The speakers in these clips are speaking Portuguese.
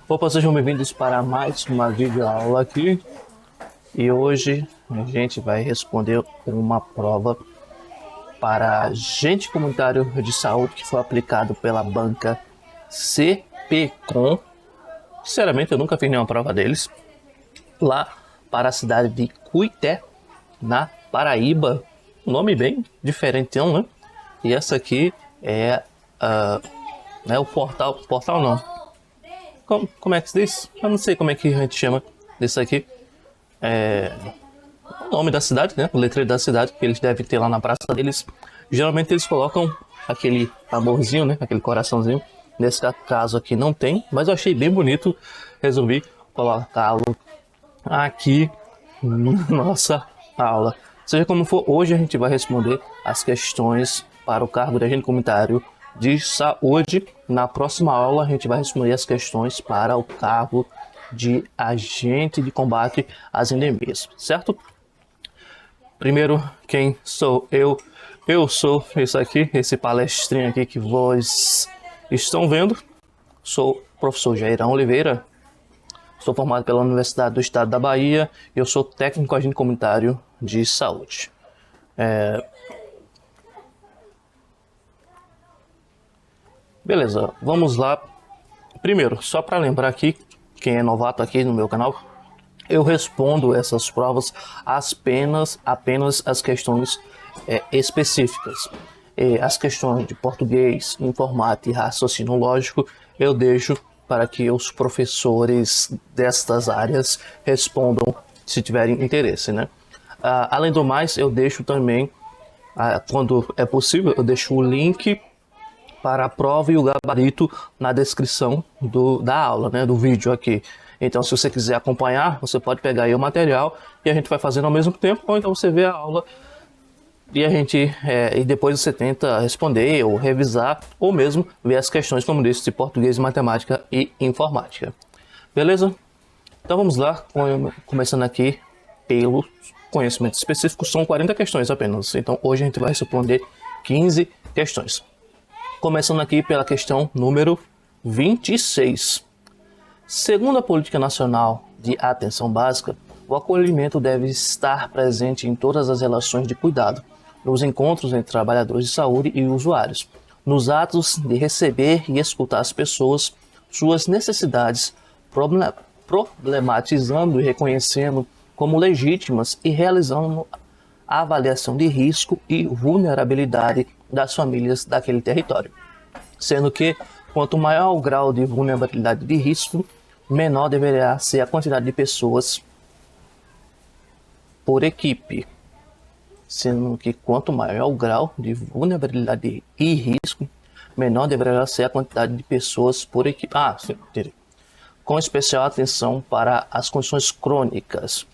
Opa, sejam bem-vindos para mais uma videoaula aqui. E hoje a gente vai responder uma prova para agente comunitário de saúde que foi aplicado pela banca CPCom. Sinceramente, eu nunca fiz nenhuma prova deles. Lá para a cidade de Cuité, na Paraíba. Um nome bem diferentão, né? E essa aqui é o portal não. Como é que se diz? Eu não sei como é que a gente chama disso aqui. O nome da cidade, né? O letreiro da cidade que eles devem ter lá na praça deles. Geralmente eles colocam aquele amorzinho, né? Aquele coraçãozinho. Nesse caso aqui não tem, mas eu achei bem bonito. Resolvi colocá-lo aqui na nossa aula. Seja como for, hoje a gente vai responder as questões para o cargo de agente comunitário de saúde. Na próxima aula a gente vai responder as questões para o cargo de agente de combate às endemias, certo? Primeiro, quem sou eu? Eu sou isso aqui, esse palestrinho aqui que vocês estão vendo. Sou o professor Jairão Oliveira. Sou formado pela Universidade do Estado da Bahia e eu sou técnico agente comunitário de saúde. Beleza, vamos lá. Primeiro, só para lembrar aqui, quem é novato aqui no meu canal, eu respondo essas provas apenas as questões específicas. As questões de português, informática e raciocínio lógico, eu deixo para que os professores destas áreas respondam se tiverem interesse, né? Além do mais, eu deixo também, quando é possível, eu deixo o link para a prova e o gabarito na descrição da aula, né, do vídeo aqui. Então, se você quiser acompanhar, você pode pegar aí o material e a gente vai fazendo ao mesmo tempo, ou então você vê a aula e e depois você tenta responder ou revisar, ou mesmo ver as questões, como disse, de português, matemática e informática. Beleza? Então vamos lá, começando aqui pelo conhecimento específico, são 40 questões apenas. Então hoje a gente vai responder 15 questões. Começando aqui pela questão número 26. Segundo a Política Nacional de Atenção Básica, o acolhimento deve estar presente em todas as relações de cuidado, nos encontros entre trabalhadores de saúde e usuários, nos atos de receber e escutar as pessoas, suas necessidades, problematizando e reconhecendo como legítimas e realizando a avaliação de risco e vulnerabilidade das famílias daquele território. Sendo que, quanto maior o grau de vulnerabilidade de risco, menor deverá ser a quantidade de pessoas por equipe. Sendo que, quanto maior o grau de vulnerabilidade e risco, menor deverá ser a quantidade de pessoas por equipe. Com especial atenção para as condições crônicas.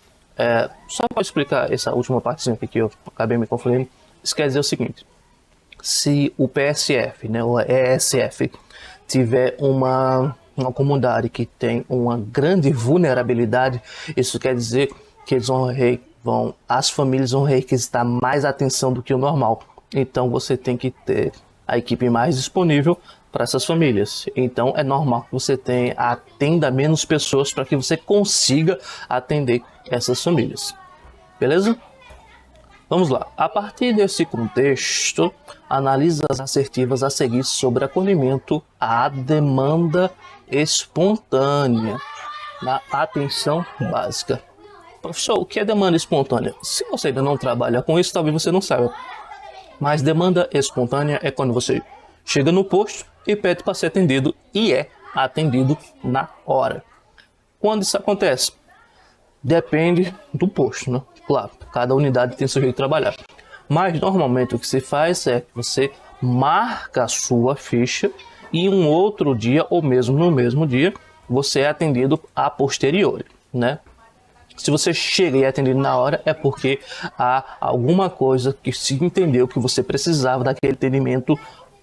Só para explicar essa última partezinha aqui que eu acabei me confundindo, isso quer dizer o seguinte: se o PSF, né, ou ESF, tiver uma comunidade que tem uma grande vulnerabilidade, isso quer dizer que eles as famílias vão requisitar mais atenção do que o normal. Então você tem que ter a equipe mais disponível para essas famílias. Então é normal que você atenda menos pessoas para que você consiga atender essas famílias. Beleza? Vamos lá. A partir desse contexto, analise as assertivas a seguir sobre acolhimento à demanda espontânea na atenção básica. Professor, o que é demanda espontânea? Se você ainda não trabalha com isso, talvez você não saiba. Mas demanda espontânea é quando você chega no posto e pede para ser atendido e é atendido na hora. Quando isso acontece? Depende do posto, né? Claro, cada unidade tem seu jeito de trabalhar. Mas normalmente o que se faz é que você marca a sua ficha e um outro dia, ou mesmo no mesmo dia, você é atendido a posteriori, né? Se você chega e é atendido na hora, é porque há alguma coisa que se entendeu que você precisava daquele atendimento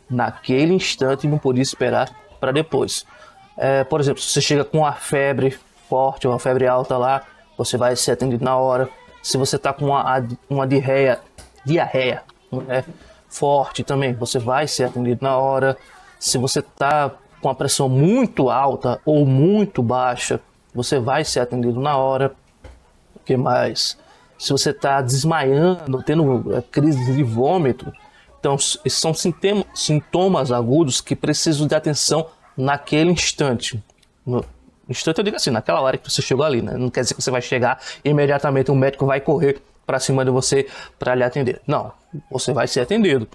naquele instante e não podia esperar para depois. Por exemplo, se você chega com uma febre forte, uma febre alta lá, você vai ser atendido na hora. Se você está com uma diarreia forte também, você vai ser atendido na hora. Se você está com a pressão muito alta ou muito baixa, você vai ser atendido na hora. O que mais? Se você está desmaiando, tendo crise de vômito, então esses são sintomas agudos que precisam de atenção naquele instante. No instante eu digo assim, naquela hora que você chegou ali, né? Não quer dizer que você vai chegar e imediatamente um médico vai correr para cima de você para lhe atender. Não, você vai ser atendido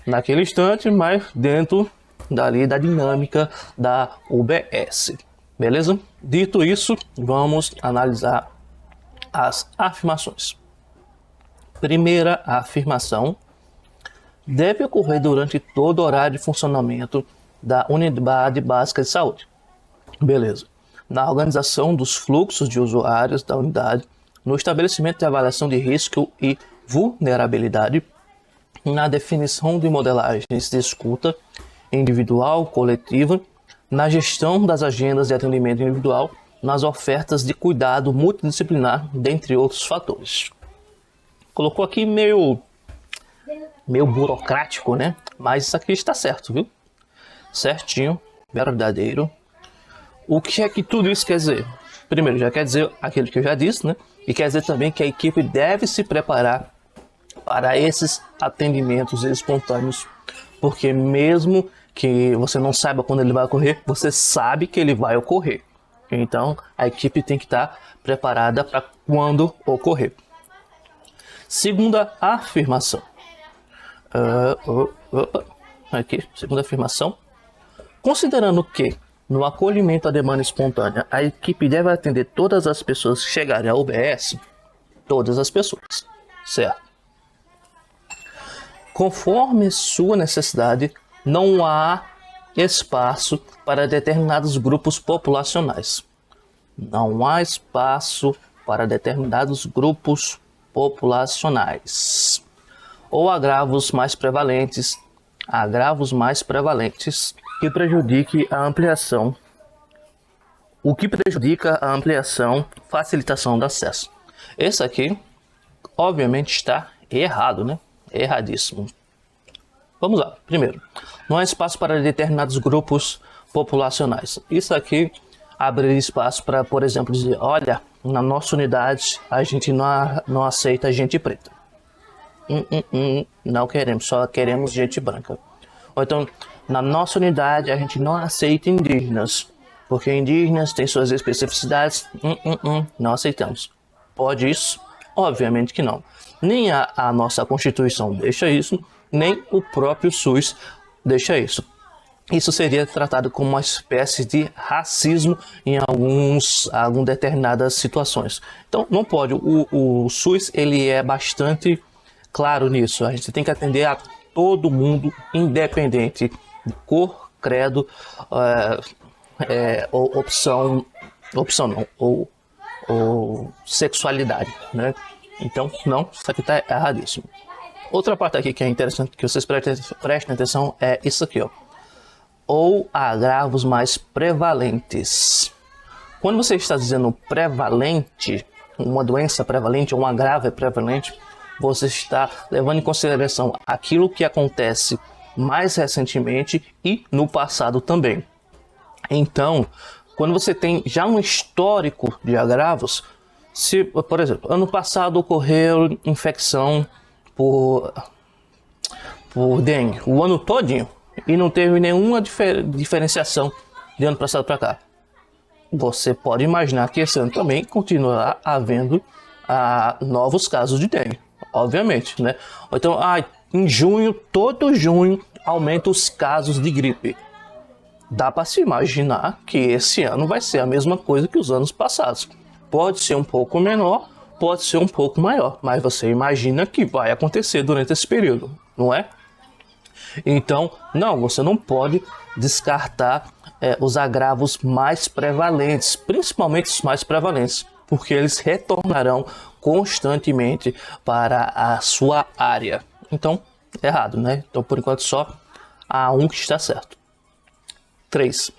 naquele instante, mas dentro dali da dinâmica da UBS. Beleza? Dito isso, vamos analisar as afirmações. Primeira afirmação: deve ocorrer durante todo o horário de funcionamento da unidade básica de saúde. Beleza. Na organização dos fluxos de usuários da unidade, no estabelecimento de avaliação de risco e vulnerabilidade, na definição de modelagens de escuta individual, coletiva, na gestão das agendas de atendimento individual, nas ofertas de cuidado multidisciplinar, dentre outros fatores. Colocou aqui meio burocrático, né? Mas isso aqui está certo, viu? Certinho, verdadeiro. O que é que tudo isso quer dizer? Primeiro, já quer dizer aquilo que eu já disse, né? E quer dizer também que a equipe deve se preparar para esses atendimentos espontâneos, porque mesmo que você não saiba quando ele vai ocorrer, você sabe que ele vai ocorrer. Então, a equipe tem que estar preparada para quando ocorrer. Segunda afirmação. Segunda afirmação. Considerando que, no acolhimento à demanda espontânea, a equipe deve atender todas as pessoas que chegarem ao UBS, todas as pessoas, certo? Conforme sua necessidade, não há espaço para determinados grupos populacionais. Não há espaço para determinados grupos populacionais. Ou agravos mais prevalentes que prejudique a ampliação. O que prejudica a ampliação, facilitação do acesso. Esse aqui, obviamente, está errado, né? Erradíssimo. Vamos lá. Primeiro, não há espaço para determinados grupos populacionais. Isso aqui abre espaço para, por exemplo, dizer: olha, na nossa unidade a gente não aceita gente preta. Não queremos, só queremos gente branca. Ou então, na nossa unidade a gente não aceita indígenas, porque indígenas têm suas especificidades. Não aceitamos. Pode isso? Obviamente que não. Nem a nossa Constituição deixa isso, nem o próprio SUS deixa isso. Isso seria tratado como uma espécie de racismo em algumas determinadas situações. Então, não pode. O SUS ele é bastante claro nisso. A gente tem que atender a todo mundo, independente de cor, credo, ou sexualidade, né? Então, não, isso aqui está erradíssimo. Outra parte aqui que é interessante que vocês prestem atenção é isso aqui, ó. Ou agravos mais prevalentes. Quando você está dizendo prevalente, uma doença prevalente, ou um agravo prevalente, você está levando em consideração aquilo que acontece mais recentemente e no passado também. Então, quando você tem já um histórico de agravos, se, por exemplo, ano passado ocorreu infecção por dengue o ano todinho e não teve nenhuma diferenciação de ano passado para cá, você pode imaginar que esse ano também continuará havendo novos casos de dengue, obviamente, né? Então, em junho, todo junho, aumenta os casos de gripe. Dá para se imaginar que esse ano vai ser a mesma coisa que os anos passados. Pode ser um pouco menor, pode ser um pouco maior, mas você imagina que vai acontecer durante esse período, não é? Então, não, você não pode descartar os agravos mais prevalentes, principalmente os mais prevalentes, porque eles retornarão constantemente para a sua área. Então, errado, né? Então, por enquanto, só há um que está certo. 3.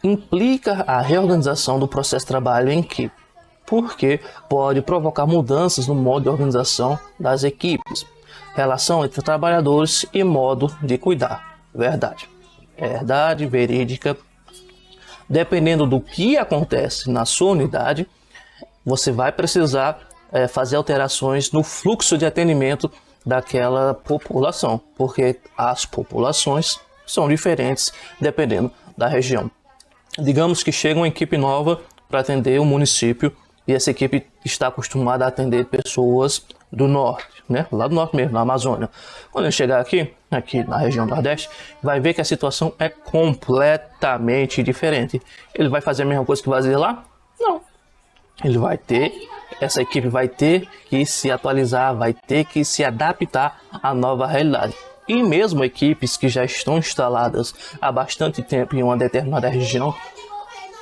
Implica a reorganização do processo de trabalho em equipe, porque pode provocar mudanças no modo de organização das equipes, relação entre trabalhadores e modo de cuidar. Verdade. é verdade, verídica. Dependendo do que acontece na sua unidade, você vai precisar fazer alterações no fluxo de atendimento daquela população, porque as populações são diferentes dependendo da região. Digamos que chega uma equipe nova para atender o município e essa equipe está acostumada a atender pessoas do norte, né? Lá do norte mesmo, na Amazônia. Quando ele chegar aqui na região Nordeste, vai ver que a situação é completamente diferente. Ele vai fazer a mesma coisa que fazia lá? Não. Essa equipe vai ter que se atualizar, vai ter que se adaptar à nova realidade. E mesmo equipes que já estão instaladas há bastante tempo em uma determinada região,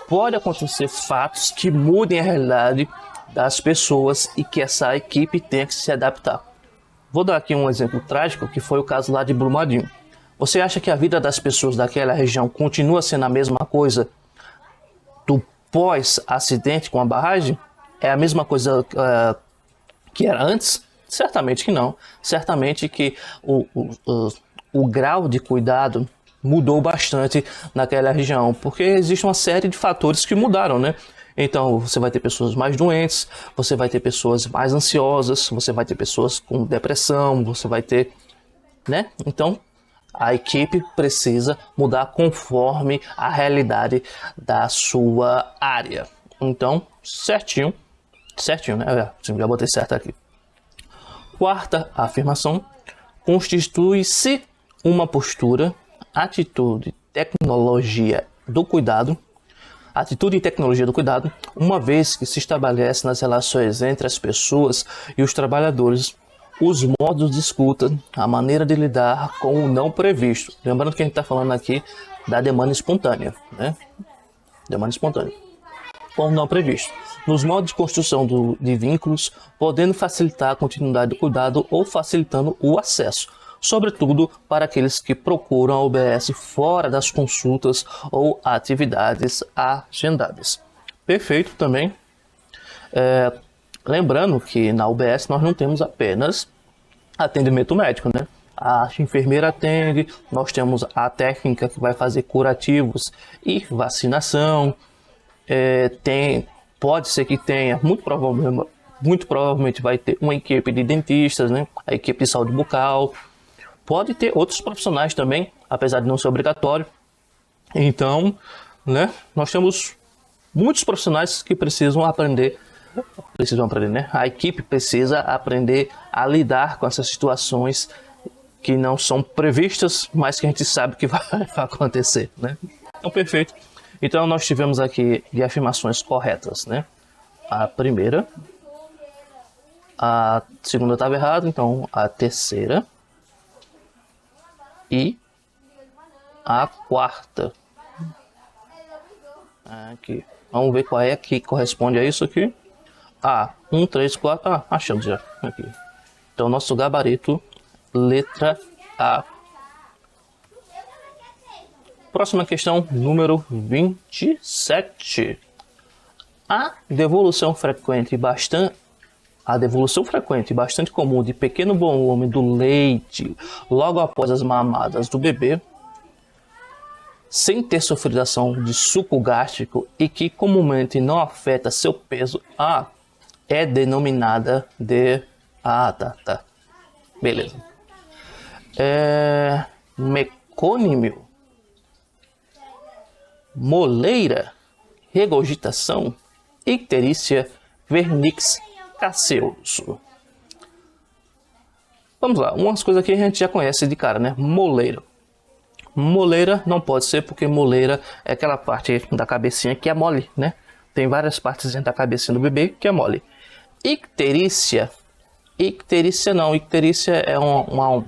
pode acontecer fatos que mudem a realidade das pessoas e que essa equipe tenha que se adaptar. Vou dar aqui um exemplo trágico, que foi o caso lá de Brumadinho. Você acha que a vida das pessoas daquela região continua sendo a mesma coisa do pós-acidente com a barragem? É a mesma coisa que era antes? Certamente que não. Certamente que o grau de cuidado mudou bastante naquela região, porque existe uma série de fatores que mudaram, né? Então você vai ter pessoas mais doentes, você vai ter pessoas mais ansiosas, você vai ter pessoas com depressão, você vai ter, né? Então a equipe precisa mudar conforme a realidade da sua área. Então, certinho, né? Já botei certo aqui. Quarta afirmação: constitui-se uma postura, atitude e tecnologia do cuidado, uma vez que se estabelece nas relações entre as pessoas e os trabalhadores os modos de escuta, a maneira de lidar com o não previsto. Lembrando que a gente está falando aqui da demanda espontânea, né? Demanda espontânea. Com o não previsto. Nos modos de construção de vínculos, podendo facilitar a continuidade do cuidado ou facilitando o acesso, sobretudo para aqueles que procuram a UBS fora das consultas ou atividades agendadas. Perfeito também. Lembrando que na UBS nós não temos apenas atendimento médico, né? A enfermeira atende, nós temos a técnica que vai fazer curativos e vacinação. Pode ser que tenha, muito provavelmente vai ter uma equipe de dentistas, né? A equipe de saúde bucal. Pode ter outros profissionais também, apesar de não ser obrigatório. Então, né? Nós temos muitos profissionais que precisam aprender, né? A equipe precisa aprender a lidar com essas situações que não são previstas, mas que a gente sabe que vai acontecer, né? Então, perfeito. Então, nós tivemos aqui de afirmações corretas, né? A primeira, a segunda estava errada, então a terceira e a quarta. Aqui. Vamos ver qual é que corresponde a isso aqui. 1, 3, 4. Achamos já. Aqui. Então, nosso gabarito, letra A. Próxima questão, número 27. A devolução frequente bastante comum de pequeno volume do leite logo após as mamadas do bebê, sem ter sofrido ação de suco gástrico e que comumente não afeta seu peso, é denominada de... tá. Beleza. Mecônimo, moleira, regurgitação, icterícia, vernix caseoso. Vamos lá, umas coisas aqui a gente já conhece de cara, né? Moleira. Moleira não pode ser, porque moleira é aquela parte da cabecinha que é mole, né? Tem várias partes dentro da cabecinha do bebê que é mole. Icterícia não, icterícia é um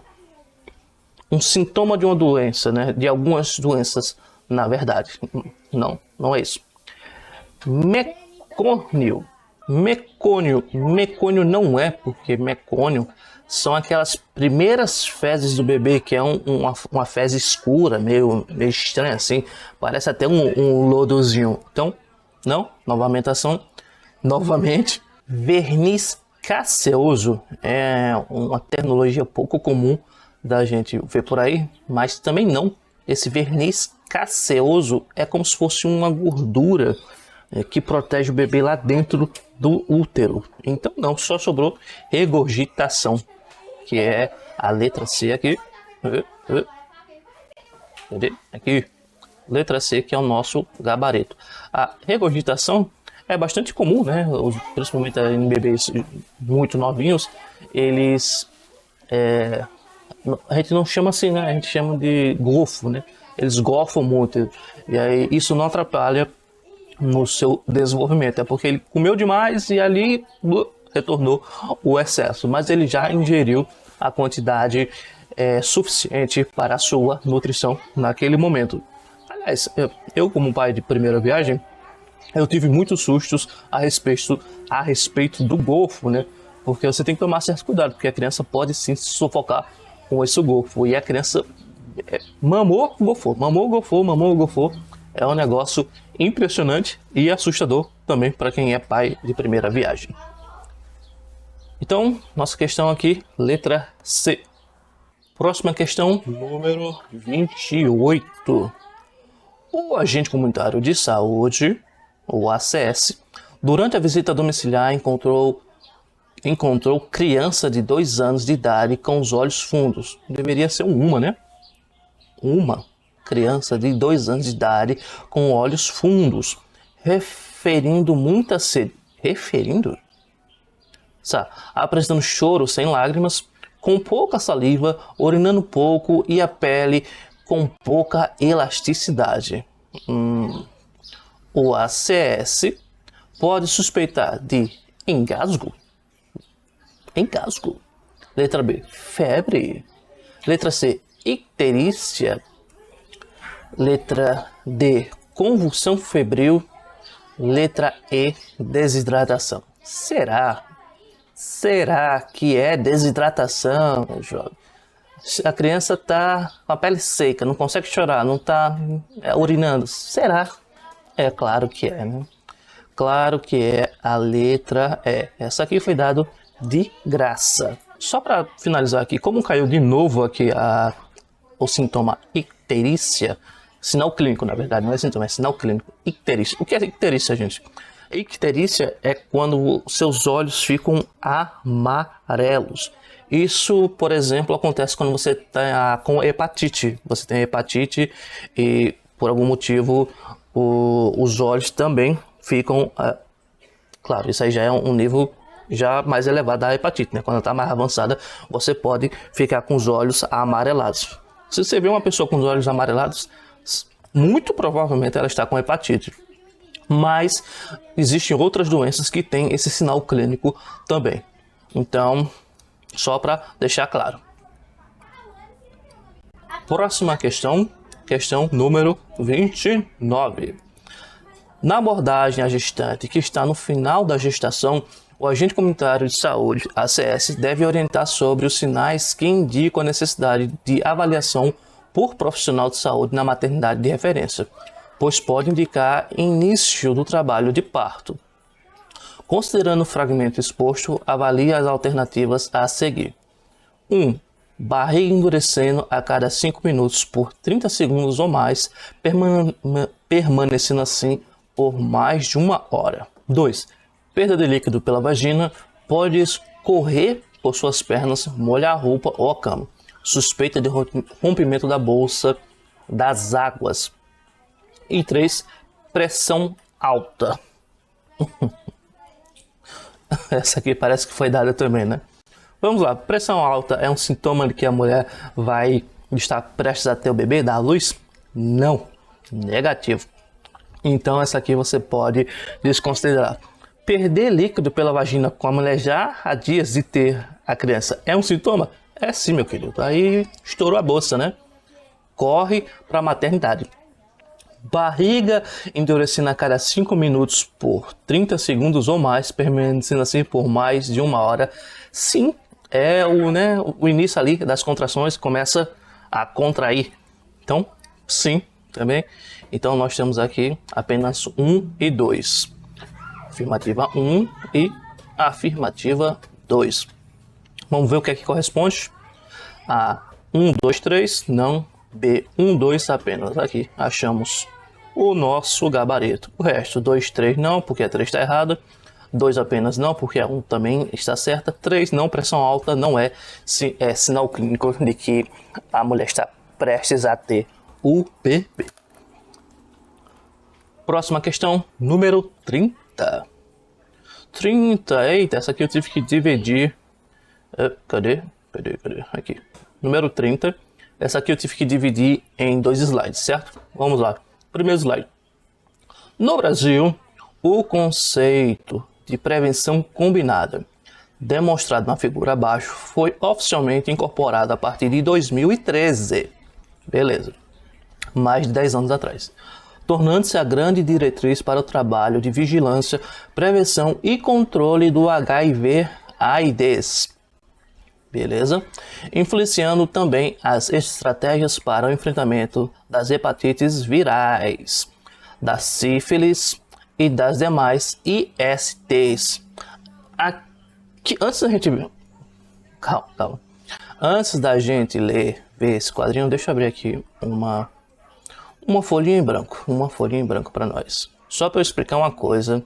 sintoma de uma doença, né? De algumas doenças, na verdade. Não é isso. Mecônio não é, porque mecônio são aquelas primeiras fezes do bebê, que é uma fezes escura, meio estranha assim, parece até um lodozinho. Então, não, novamente, verniz caseoso é uma tecnologia pouco comum da gente ver por aí, mas também não esse verniz caseoso é como se fosse uma gordura que protege o bebê lá dentro do útero. Então não, só sobrou regurgitação, que é a letra C aqui. Aqui, letra C, que é o nosso gabarito. A regurgitação é bastante comum, né? Principalmente em bebês muito novinhos, eles... a gente não chama assim, né? A gente chama de gofo, né? Eles gofam muito. E aí isso não atrapalha no seu desenvolvimento. É porque ele comeu demais e ali retornou o excesso. Mas ele já ingeriu a quantidade suficiente para a sua nutrição naquele momento. Aliás, eu como pai de primeira viagem, eu tive muitos sustos a respeito do gofo, né? Porque você tem que tomar certo cuidado, porque a criança pode sim se sufocar com esse gofo. E a criança mamou, gofou. É um negócio impressionante e assustador também para quem é pai de primeira viagem. Então, nossa questão aqui, letra C. Próxima questão, número 28. O agente comunitário de saúde, o ACS, durante a visita domiciliar encontrou criança de 2 anos de idade com os olhos fundos. Deveria ser uma, né? Uma criança de 2 anos de idade com olhos fundos, referindo muita sede. Apresentando choro sem lágrimas, com pouca saliva, urinando pouco e a pele com pouca elasticidade. O ACS pode suspeitar de engasgo. Letra B, febre. Letra C, icterícia. Letra D, convulsão febril. Letra E, desidratação. Será que é desidratação, jovem? A criança está com a pele seca, não consegue chorar, não está urinando. Será? É claro que é, né? Claro que é a letra E. Essa aqui foi dado de graça. Só para finalizar aqui, como caiu de novo aqui o sintoma icterícia, sinal clínico, na verdade, não é sintoma, é sinal clínico, icterícia. O que é icterícia, gente? Icterícia é quando seus olhos ficam amarelos. Isso, por exemplo, acontece quando você está com hepatite. Você tem hepatite e, por algum motivo, os olhos também ficam... claro, isso aí já é um nível já mais elevado da hepatite, né? Quando está mais avançada, você pode ficar com os olhos amarelados. Se você vê uma pessoa com os olhos amarelados, muito provavelmente ela está com hepatite. Mas existem outras doenças que têm esse sinal clínico também. Então, só para deixar claro. Próxima questão, questão número 29. Na abordagem à gestante que está no final da gestação, o agente comunitário de saúde, ACS, deve orientar sobre os sinais que indicam a necessidade de avaliação por profissional de saúde na maternidade de referência, pois pode indicar início do trabalho de parto. Considerando o fragmento exposto, avalie as alternativas a seguir. 1. Barriga endurecendo a cada 5 minutos por 30 segundos ou mais, permanecendo assim por mais de 1 hora. 2. Perda de líquido pela vagina, pode escorrer por suas pernas, molhar a roupa ou a cama. Suspeita de rompimento da bolsa das águas. E 3. Pressão alta. Essa aqui parece que foi dada também, né? Vamos lá. Pressão alta é um sintoma de que a mulher vai estar prestes a ter o bebê, dar à luz? Não. Negativo. Então essa aqui você pode desconsiderar. Perder líquido pela vagina com a mulher já há dias de ter a criança é um sintoma? É sim, meu querido. Aí estourou a bolsa, né? Corre para a maternidade. Barriga endurecendo a cada 5 minutos por 30 segundos ou mais, permanecendo assim por mais de 1 hora. Sim, é o início ali das contrações, começa a contrair. Então, sim, também. Então nós temos aqui apenas 1 e 2. Afirmativa 1 e afirmativa 2. Vamos ver o que é que corresponde. A 1, 2, 3, não. B, 1, 2 apenas. Aqui achamos o nosso gabarito. O resto, 2, 3 não, porque a 3 está errada. 2 apenas não, porque a 1 também está certa. 3 não, pressão alta não é sinal clínico de que a mulher está prestes a ter o bebê. Próxima questão, número 30. 30, eita, essa aqui eu tive que dividir. Cadê? Aqui. Número 30. Essa aqui eu tive que dividir em 2 slides, certo? Vamos lá. Primeiro slide. No Brasil, o conceito de prevenção combinada, demonstrado na figura abaixo, foi oficialmente incorporado a partir de 2013. Beleza. Mais de 10 anos atrás. Tornando-se a grande diretriz para o trabalho de vigilância, prevenção e controle do HIV/AIDS. Beleza? Influenciando também as estratégias para o enfrentamento das hepatites virais, da sífilis e das demais ISTs. Aqui, antes da gente ver... Calma. Antes da gente ver esse quadrinho, deixa eu abrir aqui uma folhinha em branco. Uma folhinha em branco para nós. Só para eu explicar uma coisa.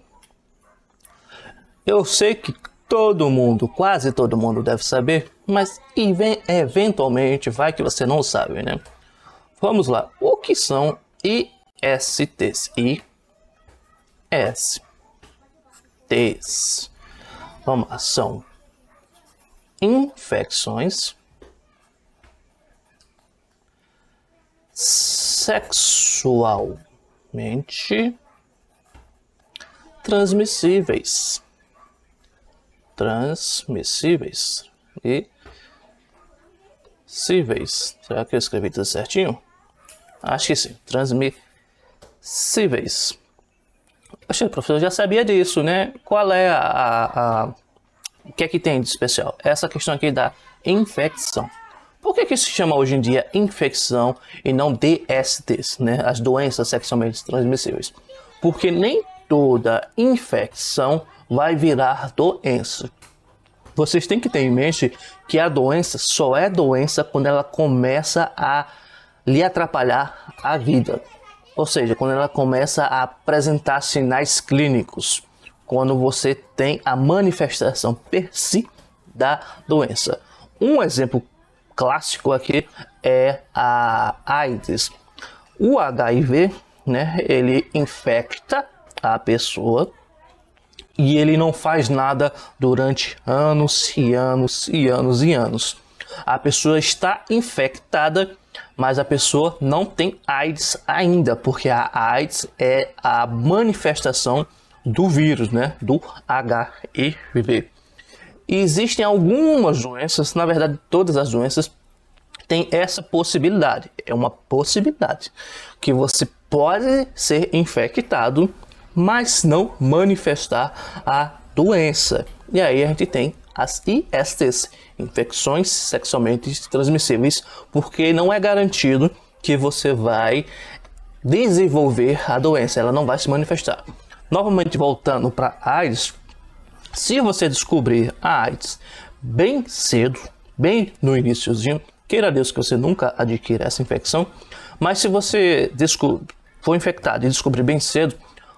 Eu sei que todo mundo, quase todo mundo deve saber, mas eventualmente vai que você não sabe, né? Vamos lá. O que são ISTs? ISTs. Vamos lá. São infecções sexualmente transmissíveis. E cíveis. Será que eu escrevi tudo certinho? Acho que sim. Transmissíveis. Poxa, professor, eu já sabia disso, né? Qual é o que é que tem de especial? Essa questão aqui da infecção. Por que se chama hoje em dia infecção e não DSTs, né? As doenças sexualmente transmissíveis? Porque nem toda infecção vai virar doença. Vocês têm que ter em mente que a doença só é doença quando ela começa a lhe atrapalhar a vida. Ou seja, quando ela começa a apresentar sinais clínicos. Quando você tem a manifestação per si da doença. Um exemplo clássico aqui é a AIDS. O HIV, né, ele infecta a pessoa e ele não faz nada durante anos e anos e anos e anos. A pessoa está infectada, mas a pessoa não tem AIDS ainda, porque a AIDS é a manifestação do vírus, né, do HIV. E existem algumas doenças, na verdade todas as doenças têm essa possibilidade. É uma possibilidade que você pode ser infectado, mas não manifestar a doença. E aí a gente tem as ISTs, infecções sexualmente transmissíveis, porque não é garantido que você vai desenvolver a doença, ela não vai se manifestar. Novamente voltando para AIDS, se você descobrir a AIDS bem cedo, bem no iniciozinho, queira Deus que você nunca adquira essa infecção, mas se você for infectado e descobrir bem cedo,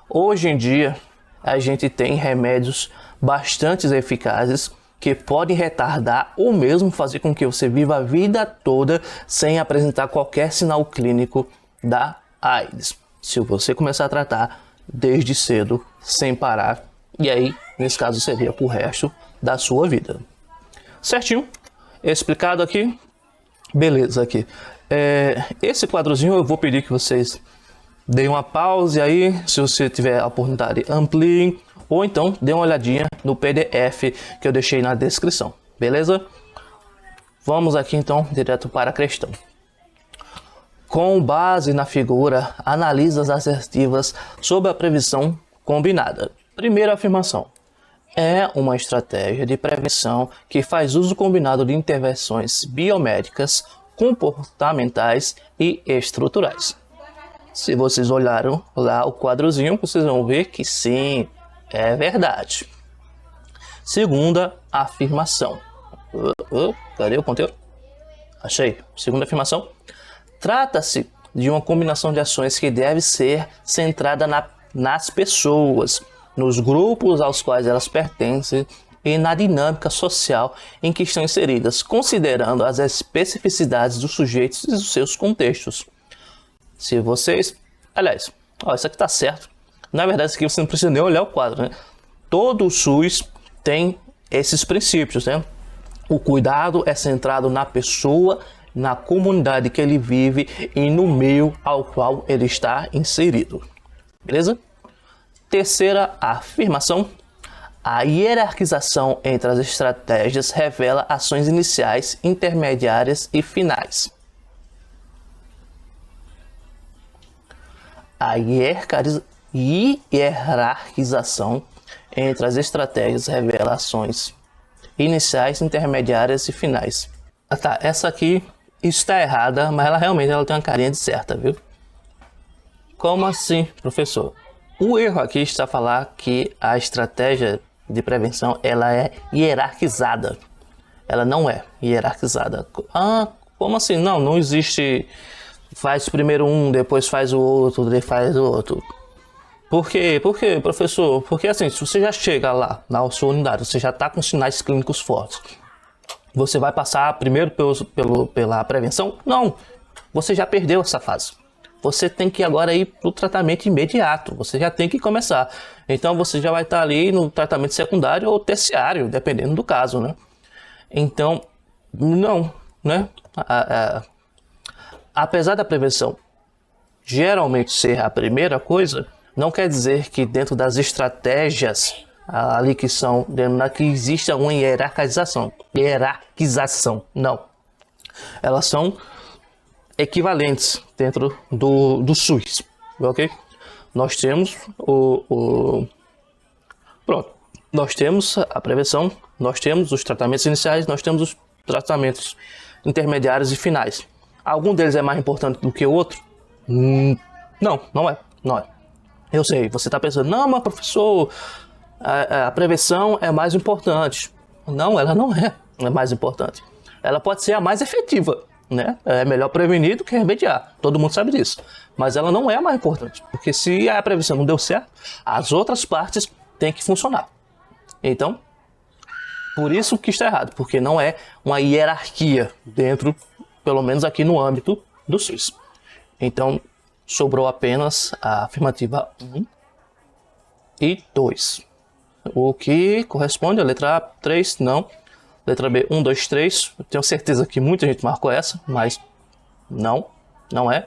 hoje em dia a gente tem remédios bastante eficazes que podem retardar ou mesmo fazer com que você viva a vida toda sem apresentar qualquer sinal clínico da AIDS. Se você começar a tratar desde cedo, sem parar, e aí, nesse caso, seria pro resto da sua vida. Certinho? Explicado aqui? Beleza, aqui. Esse quadrozinho eu vou pedir que vocês deem uma pausa aí, se você tiver a oportunidade, ampliem, ou então dê uma olhadinha no PDF que eu deixei na descrição, beleza? Vamos aqui então direto para a questão. Com base na figura, analisa as assertivas sobre a prevenção combinada. Primeira afirmação. É uma estratégia de prevenção que faz uso combinado de intervenções biomédicas, comportamentais e estruturais. Se vocês olharam lá o quadrozinho, vocês vão ver que sim, é verdade. Segunda afirmação. Cadê o conteúdo? Achei. Segunda afirmação. Trata-se de uma combinação de ações que deve ser centrada nas pessoas, nos grupos aos quais elas pertencem e na dinâmica social em que estão inseridas, considerando as especificidades dos sujeitos e dos seus contextos. Se vocês... Aliás, isso aqui está certo. Na verdade, isso aqui você não precisa nem olhar o quadro, né? Todo o SUS tem esses princípios, né? O cuidado é centrado na pessoa, na comunidade que ele vive e no meio ao qual ele está inserido. Beleza? Terceira afirmação. A hierarquização entre as estratégias revela ações iniciais, intermediárias e finais. A hierarquização entre as estratégias revela ações iniciais, intermediárias e finais. Tá, essa aqui está errada, mas ela realmente tem uma carinha de certa, viu? Como assim, professor? O erro aqui está a falar que a estratégia de prevenção ela é hierarquizada. Ela não é hierarquizada. Como assim? Não existe faz primeiro um, depois faz o outro, depois faz o outro. Por quê? Por quê, professor? Porque assim, se você já chega lá na sua unidade, você já está com sinais clínicos fortes, você vai passar primeiro pela prevenção? Não, você já perdeu essa fase. Você tem que agora ir para o tratamento imediato, você já tem que começar. Então você já vai estar ali no tratamento secundário ou terciário, dependendo do caso, né? Então, não, né? Apesar da prevenção geralmente ser a primeira coisa, não quer dizer que dentro das estratégias ali que são, que exista uma hierarquização, não. Elas são equivalentes dentro do SUS, ok? Nós temos nós temos a prevenção, nós temos os tratamentos iniciais, nós temos os tratamentos intermediários e finais. Algum deles é mais importante do que o outro? Não é. Eu sei, você está pensando, não, mas professor, a prevenção é mais importante. Não, ela não é mais importante. Ela pode ser a mais efetiva, né? É melhor prevenir do que remediar. Todo mundo sabe disso. Mas ela não é a mais importante. Porque se a prevenção não deu certo, as outras partes têm que funcionar. Então, por isso que está errado. Porque não é uma hierarquia dentro, pelo menos aqui no âmbito do SUS. Então, sobrou apenas a afirmativa 1 e 2. O que corresponde à letra A, 3, não. Letra B, 1, 2, 3. Eu tenho certeza que muita gente marcou essa, mas não é.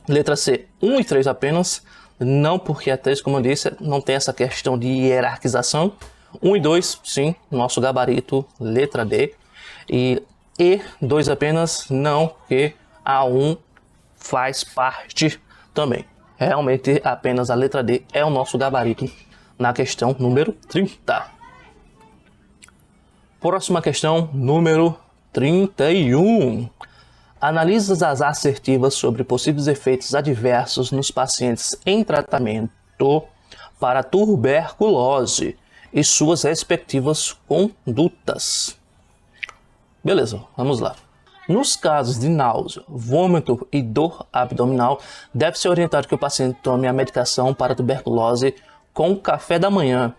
Letra C, 1 e 3 apenas. Não, porque a 3, como eu disse, não tem essa questão de hierarquização. 1 e 2, sim, nosso gabarito, letra D. E 2 apenas, não, porque a 1 faz parte também. Realmente, apenas a letra D é o nosso gabarito na questão número 30. Próxima questão, número 31. Analisa as assertivas sobre possíveis efeitos adversos nos pacientes em tratamento para tuberculose e suas respectivas condutas. Beleza, vamos lá. Nos casos de náusea, vômito e dor abdominal, deve-se orientar que o paciente tome a medicação para tuberculose com o café da manhã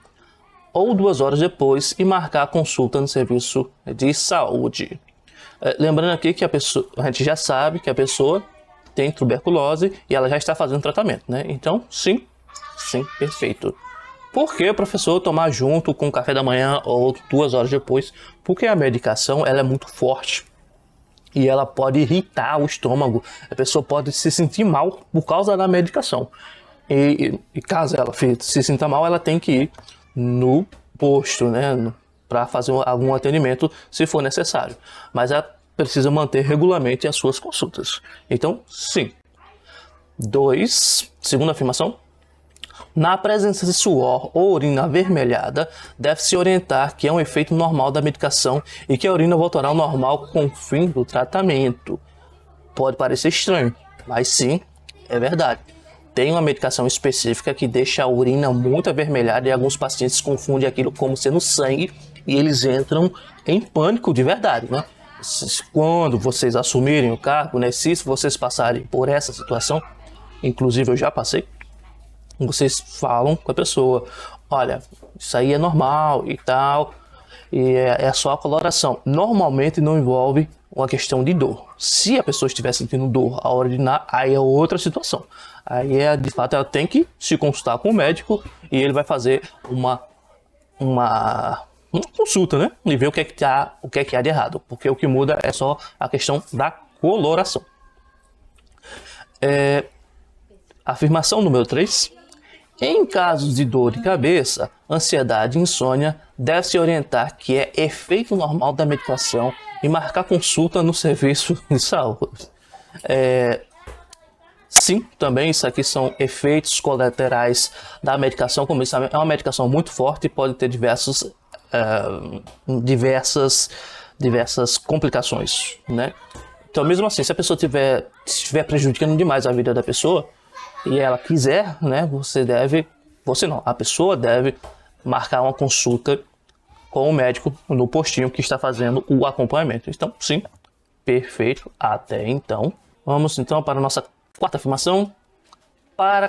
ou 2 horas depois e marcar a consulta no serviço de saúde. Lembrando aqui que a gente já sabe que a pessoa tem tuberculose e ela já está fazendo tratamento, né? Então, sim, perfeito. Por que, professor, tomar junto com o café da manhã ou 2 horas depois? Porque a medicação ela é muito forte. E ela pode irritar o estômago. A pessoa pode se sentir mal por causa da medicação. E caso ela se sinta mal, ela tem que ir no posto, né? Para fazer algum atendimento, se for necessário. Mas ela precisa manter regularmente as suas consultas. Então, sim. 2. Segunda afirmação. Na presença de suor ou urina avermelhada, deve-se orientar que é um efeito normal da medicação e que a urina voltará ao normal com o fim do tratamento. Pode parecer estranho, mas sim, é verdade. Tem uma medicação específica que deixa a urina muito avermelhada e alguns pacientes confundem aquilo como sendo sangue e eles entram em pânico de verdade, né? quando vocês assumirem o cargo, né, se vocês passarem por essa situação, inclusive eu já passei, vocês falam com a pessoa, olha, isso aí é normal e tal, e é só a coloração. Normalmente não envolve uma questão de dor. Se a pessoa estiver sentindo dor ao urinar, aí é outra situação. Aí de fato ela tem que se consultar com o médico e ele vai fazer uma consulta, né? E ver o que é que há de errado. Porque o que muda é só a questão da coloração. Afirmação número 3. Em casos de dor de cabeça, ansiedade e insônia, deve-se orientar que é efeito normal da medicação e marcar consulta no serviço de saúde. Sim, também isso aqui são efeitos colaterais da medicação. Como isso é uma medicação muito forte e pode ter diversas complicações, né? Então, mesmo assim, se a pessoa estiver prejudicando demais a vida da pessoa e ela quiser, né, a pessoa deve marcar uma consulta com o médico no postinho que está fazendo o acompanhamento. Então, sim, perfeito até então. Vamos então para a nossa quarta afirmação. Para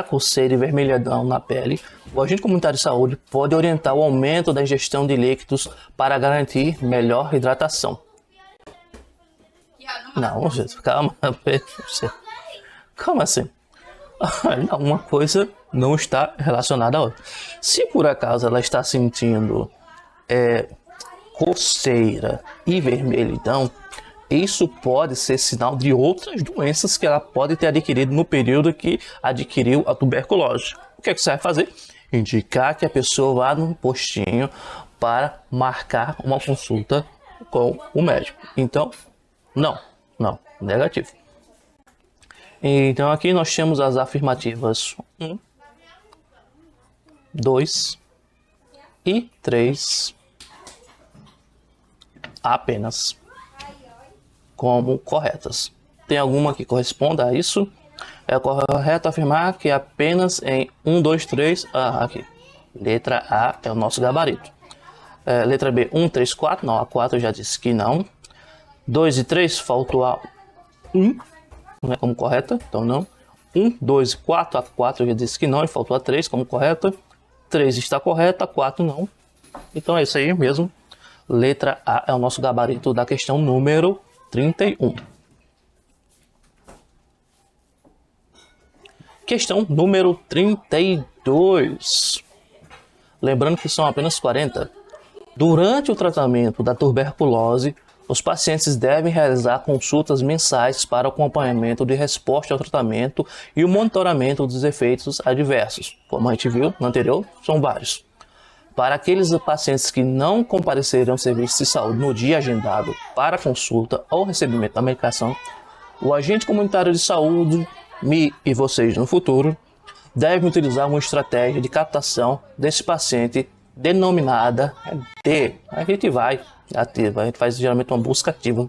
coceira e vermelhidão na pele, o agente comunitário de saúde pode orientar o aumento da ingestão de líquidos para garantir melhor hidratação. Não, gente, calma. Como assim? Uma coisa não está relacionada à outra. Se por acaso ela está sentindo coceira e vermelhidão, isso pode ser sinal de outras doenças que ela pode ter adquirido no período que adquiriu a tuberculose. O que é que você vai fazer? Indicar que a pessoa vá no postinho para marcar uma consulta com o médico. Então, não, negativo. Então aqui nós temos as afirmativas 1, 2 e 3 apenas como corretas. Tem alguma que corresponda a isso? É correto afirmar que apenas em 1, 2, 3, aqui. Letra A é o nosso gabarito. Letra B, 1, 3, 4, não, a 4 eu já disse que não. 2 e 3, faltou a 1, não é como correta, então não. 1, 2 e 4, a 4 eu já disse que não, e faltou a 3 como correta. 3 está correta, a 4 não. Então é isso aí mesmo. Letra A é o nosso gabarito da questão número 31. Questão número 32. Lembrando que são apenas 40. Durante o tratamento da tuberculose, os pacientes devem realizar consultas mensais para o acompanhamento de resposta ao tratamento e o monitoramento dos efeitos adversos. Como a gente viu no anterior, são vários. Para aqueles pacientes que não comparecerem ao serviço de saúde no dia agendado para consulta ou recebimento da medicação, o agente comunitário de saúde, e vocês no futuro, devem utilizar uma estratégia de captação desse paciente denominada de... A gente faz geralmente uma busca ativa.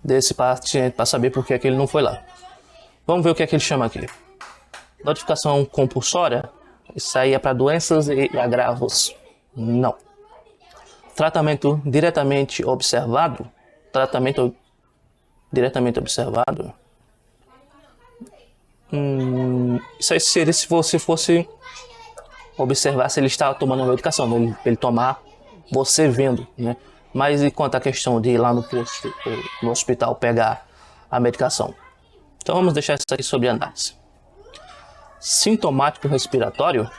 Desse paciente para saber por que ele não foi lá. Vamos ver o que é que ele chama aqui. Notificação compulsória, isso aí é para doenças e agravos. Não. Tratamento diretamente observado. Isso aí seria se você fosse observar se ele estava tomando uma medicação, ele tomar você vendo, né? Mas e quanto à questão de ir lá no posto, no hospital pegar a medicação? Então vamos deixar isso aí sob análise. Sintomático respiratório?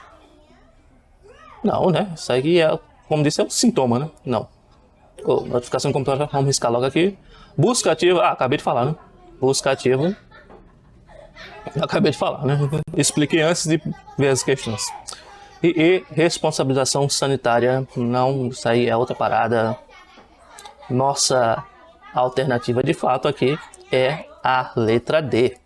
Não, né? Isso aí é, como disse, é um sintoma, né? Não. Notificação compulsória, vamos riscar logo aqui. Busca ativa, acabei de falar, né? Busca ativa. Acabei de falar, né? Expliquei antes de ver as questões. E responsabilização sanitária, não, isso aí é outra parada. Nossa alternativa de fato aqui é a letra D.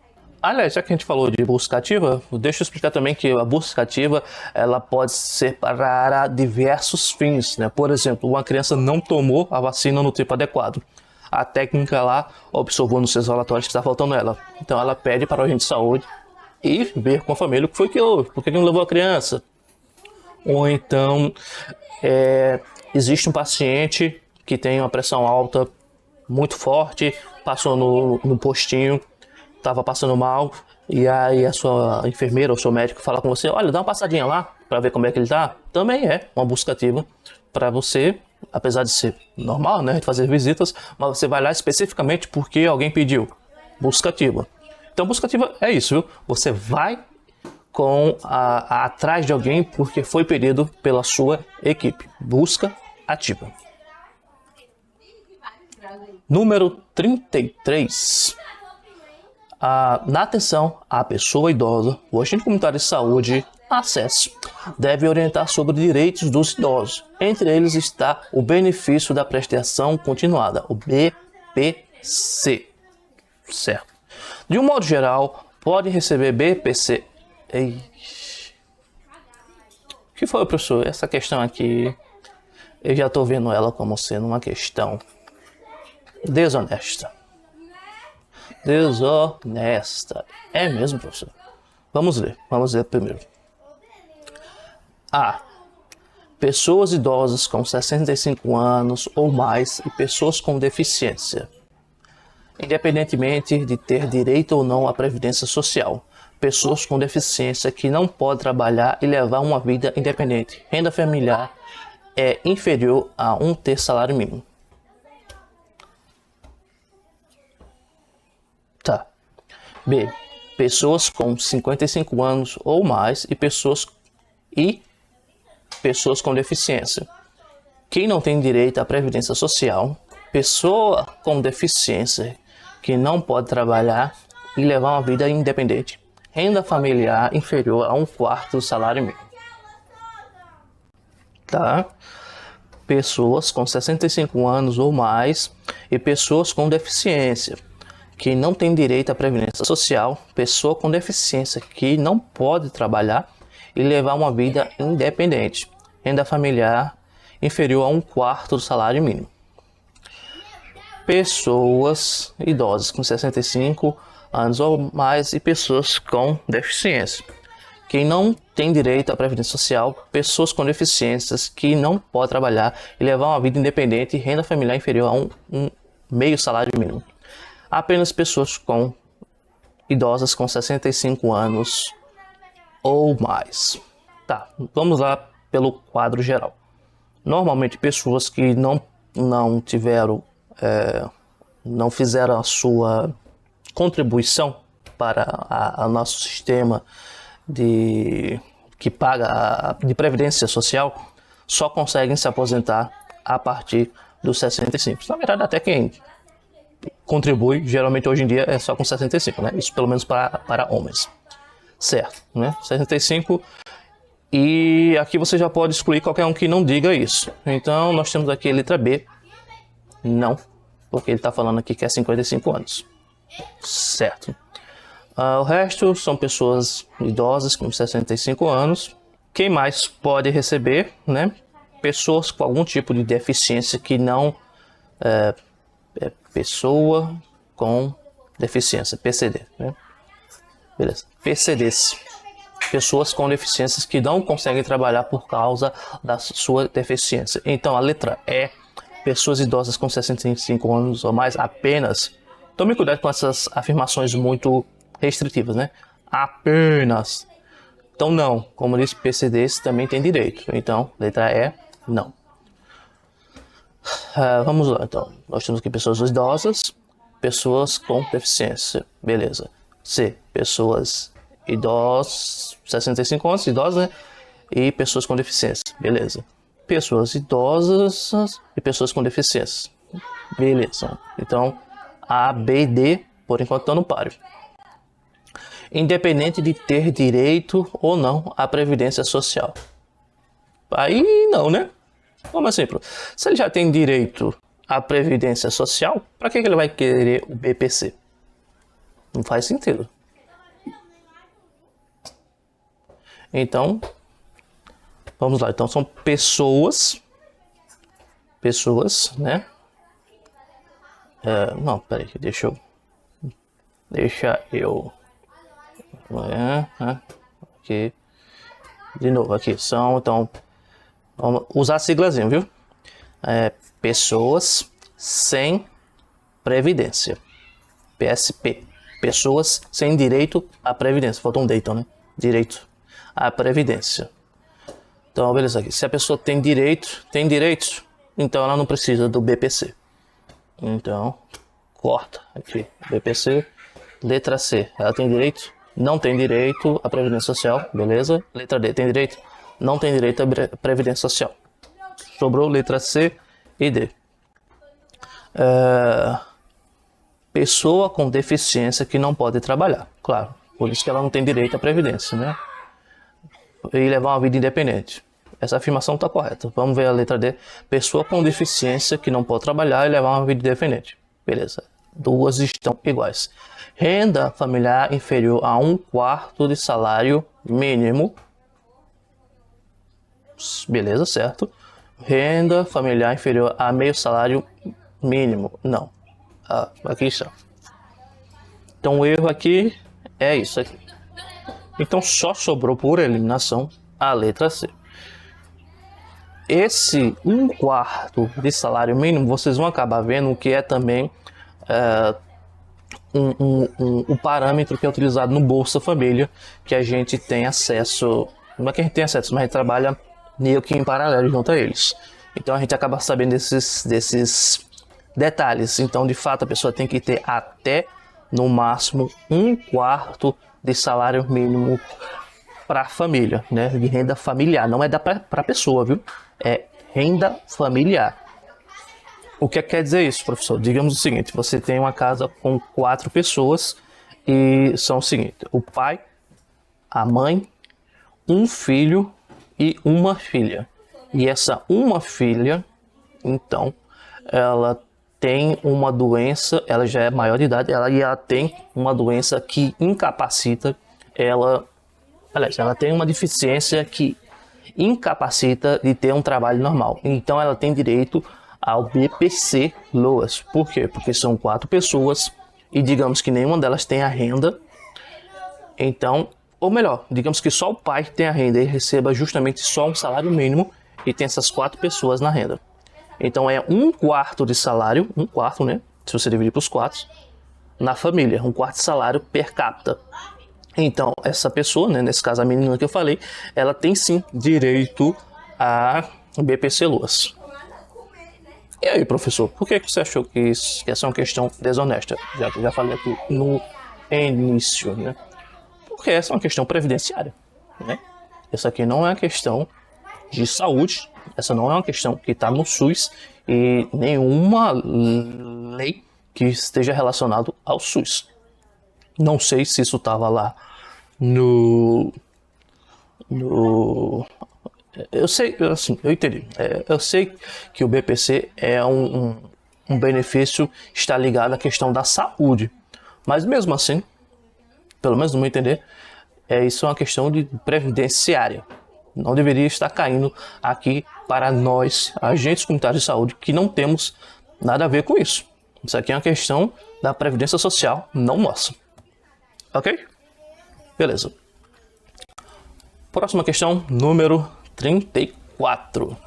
Aliás, já que a gente falou de busca ativa, deixa eu explicar também que a busca ativa ela pode ser para diversos fins, né? Por exemplo, uma criança não tomou a vacina no tempo adequado. A técnica lá observou nos seus relatórios que está faltando ela. Então ela pede para o agente de saúde e ver com a família o que foi que houve, por que não levou a criança. Ou então, existe um paciente que tem uma pressão alta muito forte, passou no postinho, estava passando mal, e aí a sua enfermeira ou seu médico fala com você, olha, dá uma passadinha lá para ver como é que ele tá. Também é uma busca ativa para você, apesar de ser normal, né, de fazer visitas, mas você vai lá especificamente porque alguém pediu. Busca ativa. Então, busca ativa é isso, viu? Você vai atrás de alguém porque foi pedido pela sua equipe. Busca ativa. Número 33. Na atenção à pessoa idosa, o agente comunitário de saúde, ACES, deve orientar sobre direitos dos idosos. Entre eles está o benefício da prestação continuada, o BPC. Certo. De um modo geral, pode receber BPC. Ei. O que foi, professor? Essa questão aqui, eu já estou vendo ela como sendo uma questão desonesta. Desonesta. É mesmo, professor? Vamos ler primeiro. A. Pessoas idosas com 65 anos ou mais e pessoas com deficiência, independentemente de ter direito ou não à previdência social. Pessoas com deficiência que não podem trabalhar e levar uma vida independente. Renda familiar é inferior a 1/3 salário mínimo. Tá. B. Pessoas com 55 anos ou mais e pessoas com deficiência. Quem não tem direito à previdência social, pessoa com deficiência que não pode trabalhar e levar uma vida independente. Renda familiar inferior a 1/4 do salário mínimo. Tá? Pessoas com 65 anos ou mais e pessoas com deficiência que não tem direito à previdência social, pessoa com deficiência que não pode trabalhar e levar uma vida independente. Renda familiar inferior a 1/4 do salário mínimo. Pessoas idosas com 65 anos ou mais e pessoas com deficiência. Quem não tem direito à previdência social, pessoas com deficiências que não podem trabalhar e levar uma vida independente e renda familiar inferior a um meio salário mínimo. Apenas pessoas idosas com 65 anos ou mais. Tá, vamos lá pelo quadro geral. Normalmente pessoas que não fizeram a sua contribuição para o nosso sistema que paga de previdência social só conseguem se aposentar a partir dos 65. Na verdade, até quem contribui, geralmente hoje em dia é só com 65, né? Isso pelo menos para homens. Certo, né? 65. E aqui você já pode excluir qualquer um que não diga isso. Então nós temos aqui a letra B. Não, porque ele está falando aqui que é 55 anos. Certo. O resto são pessoas idosas com 65 anos. Quem mais pode receber, né? Pessoas com algum tipo de deficiência que não... pessoa com deficiência, PCD, né? Beleza. PCDs. Pessoas com deficiências que não conseguem trabalhar por causa da sua deficiência. Então a letra E, pessoas idosas com 65 anos ou mais apenas. Tome cuidado com essas afirmações muito restritivas, né? Apenas. Então não, como disse, PCDs também tem direito. Então, letra E, não. Vamos lá, então. Nós temos aqui pessoas idosas, pessoas com deficiência. Beleza. C, pessoas idosas, 65 anos, idosas, né? E pessoas com deficiência. Beleza. Pessoas idosas e pessoas com deficiência. Beleza. Então, A, B e D, por enquanto, estão no páreo. Independente de ter direito ou não à previdência social. Aí não, né? Como assim? Se ele já tem direito à previdência social, para que ele vai querer o BPC? Não faz sentido. Então, vamos lá. Então, são pessoas, né? Não, peraí, deixa eu... Aqui. De novo, aqui são, então, vamos usar a siglazinha, viu? Pessoas sem previdência. PSP. Pessoas sem direito à previdência. Faltou um D, então, né? Direito à previdência. Então, beleza aqui. Se a pessoa tem direito, então ela não precisa do BPC. Então, corta aqui. BPC. Letra C. Ela tem direito? Não tem direito à previdência social. Beleza? Letra D. Tem direito? Não tem direito à previdência social. Sobrou letra C e D. Pessoa com deficiência que não pode trabalhar. Claro, por isso que ela não tem direito à previdência, né? E levar uma vida independente. Essa afirmação está correta. Vamos ver a letra D. Pessoa com deficiência que não pode trabalhar e levar uma vida independente. Beleza. Duas estão iguais. Renda familiar inferior a 1/4 de salário mínimo. Beleza, certo. Renda familiar inferior a meio salário mínimo. Não. Aqui está. Então o erro aqui é isso aqui. Então só sobrou por eliminação a letra C. Esse 1/4 de salário mínimo, vocês vão acabar vendo que é também o parâmetro que é utilizado no Bolsa Família, que a gente tem acesso, não é que a gente tem acesso, mas a gente trabalha meio que em paralelo junto a eles. Então a gente acaba sabendo desses detalhes. Então, de fato, a pessoa tem que ter até, no máximo, 1/4 de salário mínimo para a família, né? De renda familiar. Não é para a pessoa, viu? É renda familiar. O que quer dizer isso, professor? Digamos o seguinte: você tem uma casa com 4 pessoas e são o seguinte: o pai, a mãe, um filho e uma filha. E essa uma filha, então, ela tem uma doença, ela já é maior de idade, ela tem uma doença que incapacita ela. Aliás, ela tem uma deficiência que incapacita de ter um trabalho normal. Então ela tem direito ao BPC Loas. Por quê? Porque são 4 pessoas e digamos que nenhuma delas tem a renda. Então, ou melhor, digamos que só o pai tem a renda e receba justamente só um salário mínimo e tem essas 4 pessoas na renda. Então é 1/4 de salário, 1/4, né? Se você dividir para os 4, na família, 1/4 de salário per capita. Então, essa pessoa, né, nesse caso a menina que eu falei, ela tem sim direito a BPC Loas. E aí, professor, por que você achou que essa é uma questão desonesta? Já falei aqui no início, né? Porque essa é uma questão previdenciária, né? Essa aqui não é uma questão de saúde, essa não é uma questão que está no SUS e nenhuma lei que esteja relacionada ao SUS. Não sei se isso estava lá eu sei, assim, eu entendi. Eu sei que o BPC é um benefício que está ligado à questão da saúde. Mas mesmo assim, pelo menos no meu entender, isso é uma questão de previdenciária. Não deveria estar caindo aqui para nós, agentes comunitários de saúde, que não temos nada a ver com isso. Isso aqui é uma questão da Previdência Social, não nossa. Ok? Beleza. Próxima questão, número 34.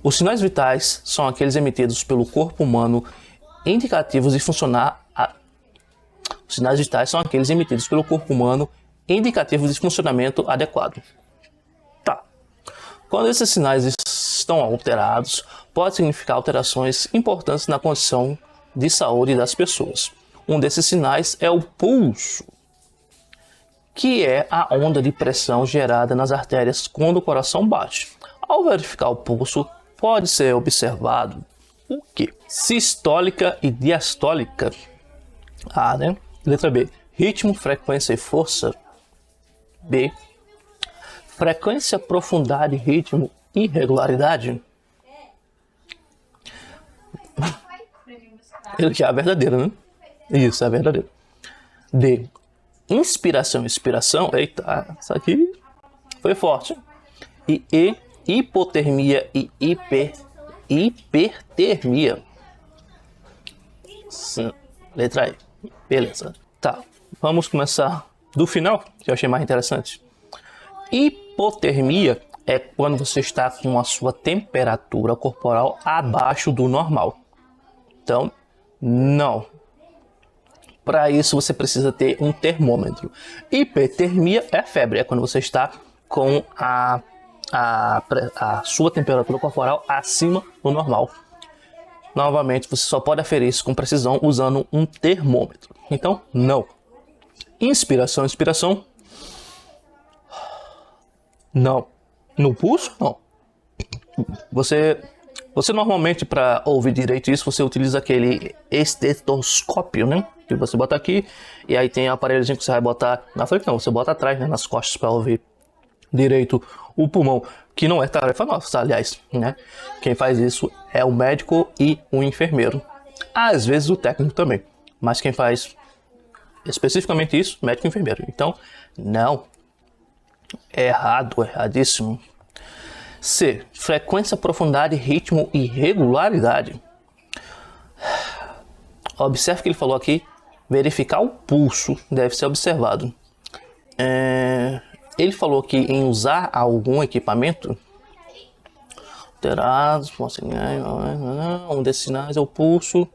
Os sinais vitais são aqueles emitidos pelo corpo humano indicativos de funcionar. Os sinais vitais são aqueles emitidos pelo corpo humano indicativos de funcionamento adequado. Tá. Quando esses sinais estão alterados, pode significar alterações importantes na condição de saúde das pessoas. Um desses sinais é o pulso, que é a onda de pressão gerada nas artérias quando o coração bate. Ao verificar o pulso, pode ser observado o quê? Sistólica e diastólica. A, né? Letra B. Ritmo, frequência e força. B. Frequência, profundidade, ritmo e regularidade. Ele que é a verdadeira, né? Isso, é a verdadeira. D. Inspiração e expiração. Eita, isso aqui foi forte. E hipotermia e hipertermia. Sim, letra E. Beleza. Tá, vamos começar do final, que eu achei mais interessante. Hipotermia é quando você está com a sua temperatura corporal abaixo do normal. Então, não. Para isso, você precisa ter um termômetro. Hipertermia é febre, é quando você está com a sua temperatura corporal acima do normal. Novamente, você só pode aferir isso com precisão usando um termômetro. Então, não. Inspiração, expiração. Não. No pulso, não. Você normalmente, para ouvir direito isso, você utiliza aquele estetoscópio, né? Que você bota aqui e aí tem o aparelhozinho que você vai botar na frente, não, você bota atrás, né? Nas costas para ouvir direito o pulmão, que não é tarefa nossa, aliás, né? Quem faz isso é o médico e o enfermeiro. Às vezes o técnico também, mas quem faz especificamente isso, médico e enfermeiro. Então, não. Errado, erradíssimo. C. Frequência, profundidade, ritmo e regularidade. Observe que ele falou aqui, verificar o pulso deve ser observado. Ele falou aqui em usar algum equipamento. Alterados, um desses sinais é o pulso.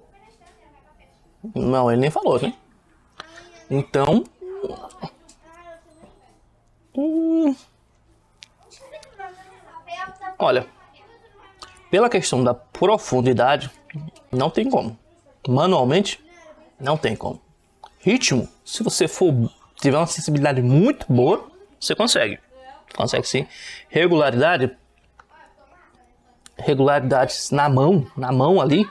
Não, ele nem falou, né? Então... olha, pela questão da profundidade, não tem como. Manualmente, não tem como. Ritmo, se você tiver uma sensibilidade muito boa, você consegue. Consegue sim. Regularidade na mão ali,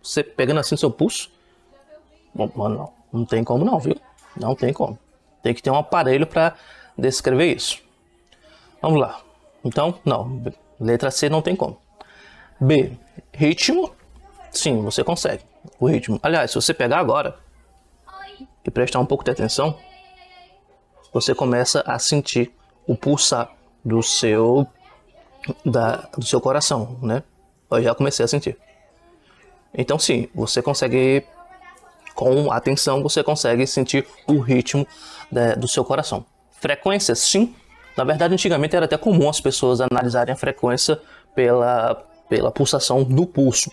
você pegando assim seu pulso. Bom, mano, não tem como não, viu? Não tem como. Tem que ter um aparelho para descrever isso. Vamos lá. Então, não. Letra C não tem como. B. Ritmo. Sim, você consegue. O ritmo. Aliás, se você pegar agora e prestar um pouco de atenção, você começa a sentir o pulsar do seu coração, né? Eu já comecei a sentir. Então, sim, você consegue, com atenção, você consegue sentir o ritmo do seu coração. Frequência, sim. Na verdade, antigamente era até comum as pessoas analisarem a frequência pela pulsação do pulso.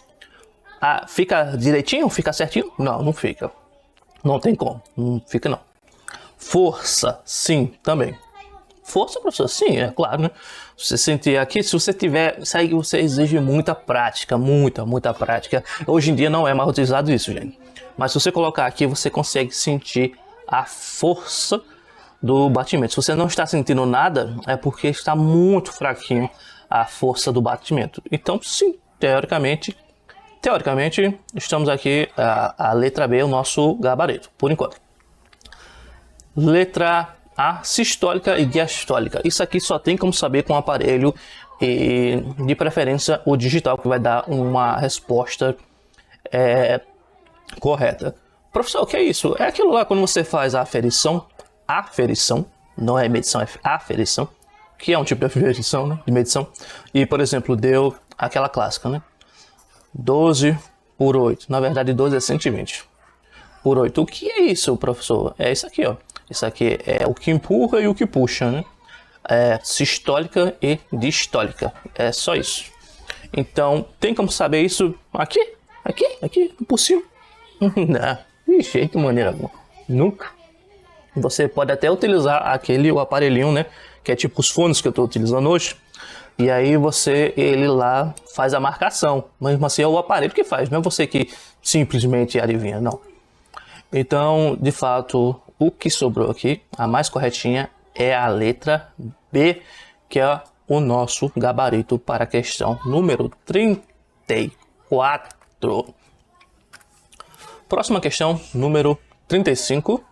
Fica direitinho? Fica certinho? Não, não fica. Não tem como. Não fica, não. Força, sim, também. Força, professor? Sim, é claro, né? Você sentir aqui, se você tiver... Isso aí você exige muita prática, muita prática. Hoje em dia não é mais utilizado isso, gente. Mas se você colocar aqui, você consegue sentir a força do batimento. Se você não está sentindo nada, é porque está muito fraquinho a força do batimento. Então, sim, teoricamente, estamos aqui, a letra B é o nosso gabarito, por enquanto. Letra A, sistólica e diastólica. Isso aqui só tem como saber com o aparelho e, de preferência, o digital, que vai dar uma resposta correta. Professor, o que é isso? É aquilo lá quando você faz a aferição, não é medição, é aferição, que é um tipo de aferição, né, de medição. E, por exemplo, deu aquela clássica, né? 12 por 8. Na verdade, 12 é 120 por 8. O que é isso, professor? É isso aqui, ó. Isso aqui é o que empurra e o que puxa, né? É sistólica e distólica. É só isso. Então, tem como saber isso aqui, por cima? Não, de jeito maneira alguma. Nunca. Você pode até utilizar o aparelhinho, né? Que é tipo os fones que eu estou utilizando hoje. E aí ele lá faz a marcação. Mas assim é o aparelho que faz, não é você que simplesmente adivinha, não. Então, de fato, o que sobrou aqui, a mais corretinha, é a letra B, que é o nosso gabarito para a questão número 34. Próxima questão, número 35.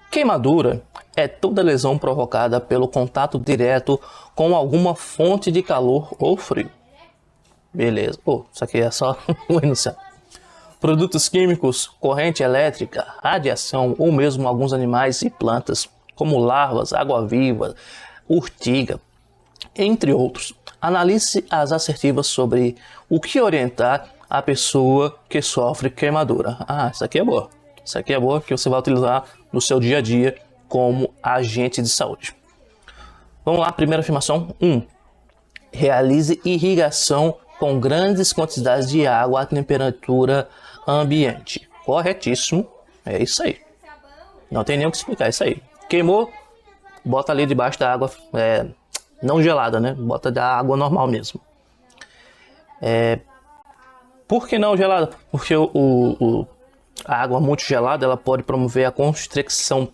Queimadura é toda lesão provocada pelo contato direto com alguma fonte de calor ou frio. Beleza. Isso aqui é só um enunciado. Produtos químicos, corrente elétrica, radiação ou mesmo alguns animais e plantas, como larvas, água-viva, urtiga, entre outros. Analise as assertivas sobre o que orientar a pessoa que sofre queimadura. Isso aqui é boa. Isso aqui é boa que você vai utilizar no seu dia a dia como agente de saúde. Vamos lá, primeira afirmação. 1. Realize irrigação com grandes quantidades de água à temperatura ambiente. Corretíssimo. É isso aí. Não tem nem o que explicar, é isso aí. Queimou, bota ali debaixo da água, não gelada, né? Bota da água normal mesmo. Por que não gelada? Porque a água muito gelada ela pode promover a constricção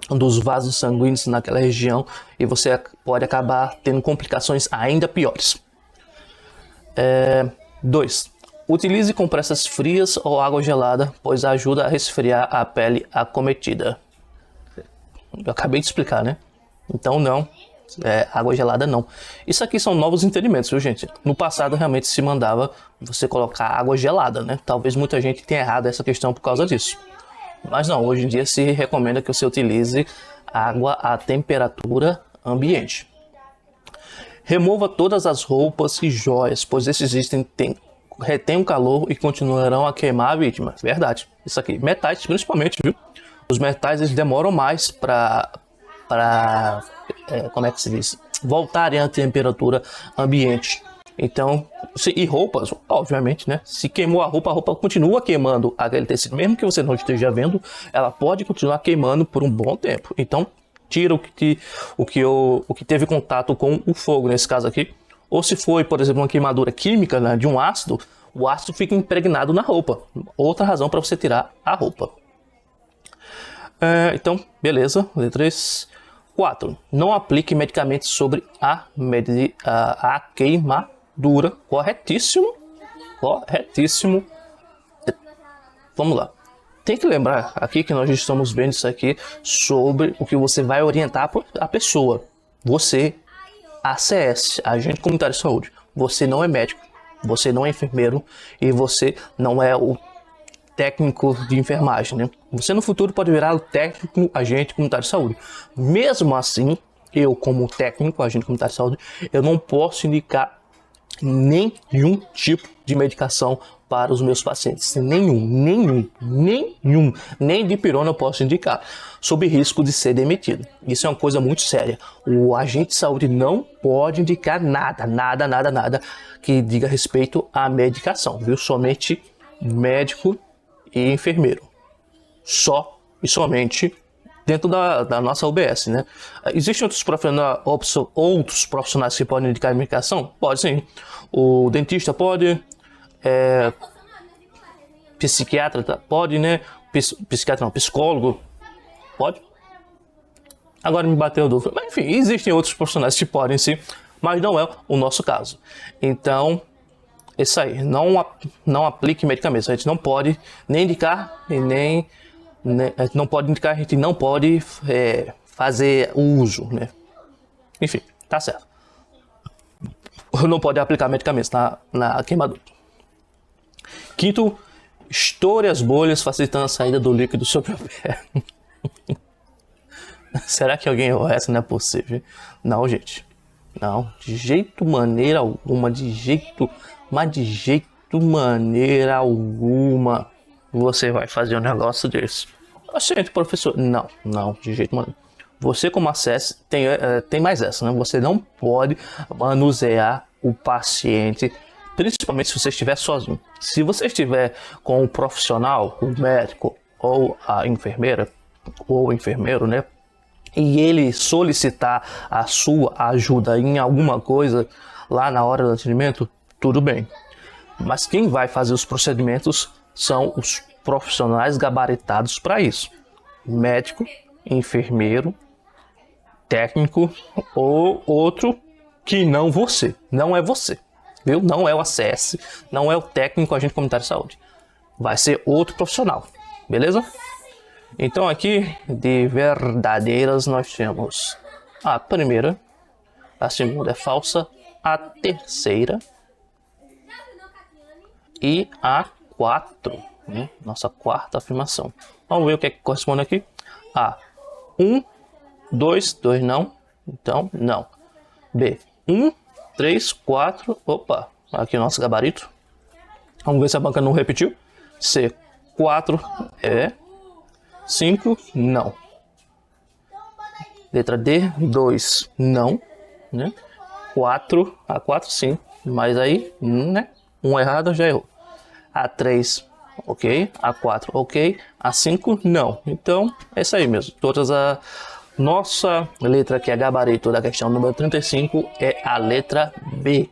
dos vasos sanguíneos naquela região e você pode acabar tendo complicações ainda piores. 2. Utilize compressas frias ou água gelada, pois ajuda a resfriar a pele acometida. Eu acabei de explicar, né? Então não, água gelada não. Isso aqui são novos entendimentos, viu, gente? No passado realmente se mandava você colocar água gelada, né? Talvez muita gente tenha errado essa questão por causa disso. Mas não, hoje em dia se recomenda que você utilize água à temperatura ambiente. Remova todas as roupas e joias, pois esses itens retêm o calor e continuarão a queimar a vítima. Verdade, isso aqui. Metais, principalmente, viu? Os metais eles demoram mais para como é que se diz? Voltarem à temperatura ambiente. Então, e roupas, obviamente, né? Se queimou a roupa continua queimando aquele tecido. Mesmo que você não esteja vendo, ela pode continuar queimando por um bom tempo. Então, tira o que teve contato com o fogo, nesse caso aqui. Ou se foi, por exemplo, uma queimadura química, né, de um ácido, o ácido fica impregnado na roupa. Outra razão para você tirar a roupa. Então, beleza. Letra 3. 4. Não aplique medicamentos sobre a queimadura. Corretíssimo. Corretíssimo. Vamos lá. Tem que lembrar aqui que nós estamos vendo isso aqui sobre o que você vai orientar a pessoa. Você, ACS, agente comunitário de saúde. Você não é médico, você não é enfermeiro e você não é o técnico de enfermagem, né? Você no futuro pode virar o técnico agente comunitário de saúde. Mesmo assim, eu como técnico agente comunitário de saúde, eu não posso indicar nenhum tipo de medicação para os meus pacientes. Nenhum. Nem dipirona eu posso indicar, sob risco de ser demitido. Isso é uma coisa muito séria. O agente de saúde não pode indicar nada que diga respeito à medicação, viu? Somente médico e enfermeiro. Só e somente dentro da nossa UBS, né? Existem outros profissionais que podem indicar medicação? Pode sim. O dentista pode, psiquiatra pode, né? Psiquiatra não, psicólogo pode. Agora me bateu dúvida. Mas enfim, existem outros profissionais que podem sim, mas não é o nosso caso. Então, isso aí, não aplique medicamentos. A gente não pode nem indicar e não pode indicar, a gente não pode fazer o uso, né? Enfim, tá certo. Não pode aplicar medicamentos na queimadura. 5. Estoure as bolhas, facilitando a saída do líquido sobre a pele. Será que alguém errou essa? Não é possível. Não, gente. Não, de jeito, maneira alguma, mas de jeito, maneira alguma, você vai fazer um negócio desse. Aceito, professor. Não, de jeito maneiro. Você como acesso tem mais essa, né? Você não pode manusear o paciente, principalmente se você estiver sozinho. Se você estiver com um profissional, o médico ou a enfermeira, ou o enfermeiro, né? E ele solicitar a sua ajuda em alguma coisa lá na hora do atendimento, tudo bem. Mas quem vai fazer os procedimentos são os profissionais gabaritados para isso. Médico, enfermeiro, técnico ou outro que não você. Não é você, viu? Não é o ACS, não é o técnico agente comunitário de saúde. Vai ser outro profissional, beleza? Então aqui de verdadeiras nós temos a primeira, a segunda é falsa, a terceira e a 4, né? Nossa quarta afirmação. Vamos ver o que é que corresponde aqui. A 1, 2 não, então não. B 1, 3, 4, opa, aqui o nosso gabarito. Vamos ver se a banca não repetiu. C 4 5, não. Letra D, 2, não. né? 4, A4 sim, mas aí, né? Um errado já errou. A3, ok. A4, ok. A5, não. Então, é isso aí mesmo. Todas a nossa letra que é gabarito da questão número 35 é a letra B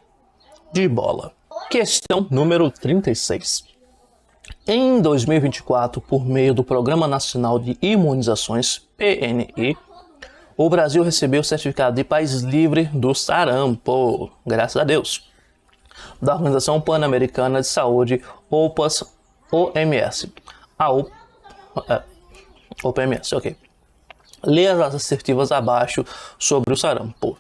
de bola. Questão número 36. Em 2024, por meio do Programa Nacional de Imunizações, PNI, o Brasil recebeu o certificado de país livre do sarampo, graças a Deus, da Organização Pan-Americana de Saúde, OMS. OPMS, ok. Lê as assertivas abaixo sobre o sarampo.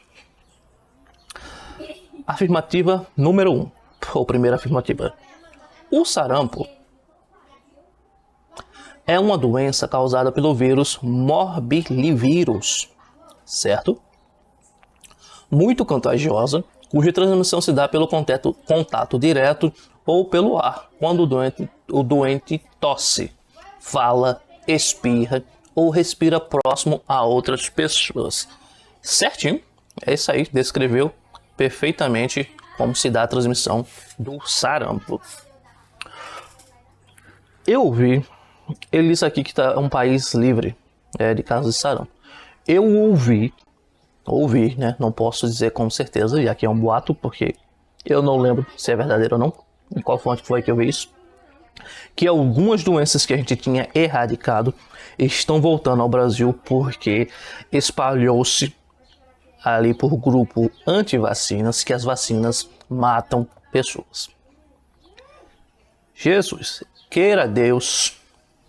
Afirmativa número 1, ou primeira afirmativa. O sarampo é uma doença causada pelo vírus morbilivírus, certo? Muito contagiosa, cuja transmissão se dá pelo contato direto ou pelo ar, quando o doente tosse, fala, espirra ou respira próximo a outras pessoas. Certinho? É isso aí, descreveu perfeitamente como se dá a transmissão do sarampo. Eu vi, ele disse aqui que é um país livre de casos de sarampo. Eu ouvi, né? Não posso dizer com certeza, e aqui é um boato, porque eu não lembro se é verdadeiro ou não, em qual fonte foi que eu vi isso, que algumas doenças que a gente tinha erradicado estão voltando ao Brasil porque espalhou-se ali por grupo anti-vacinas, que as vacinas matam pessoas. Jesus, queira Deus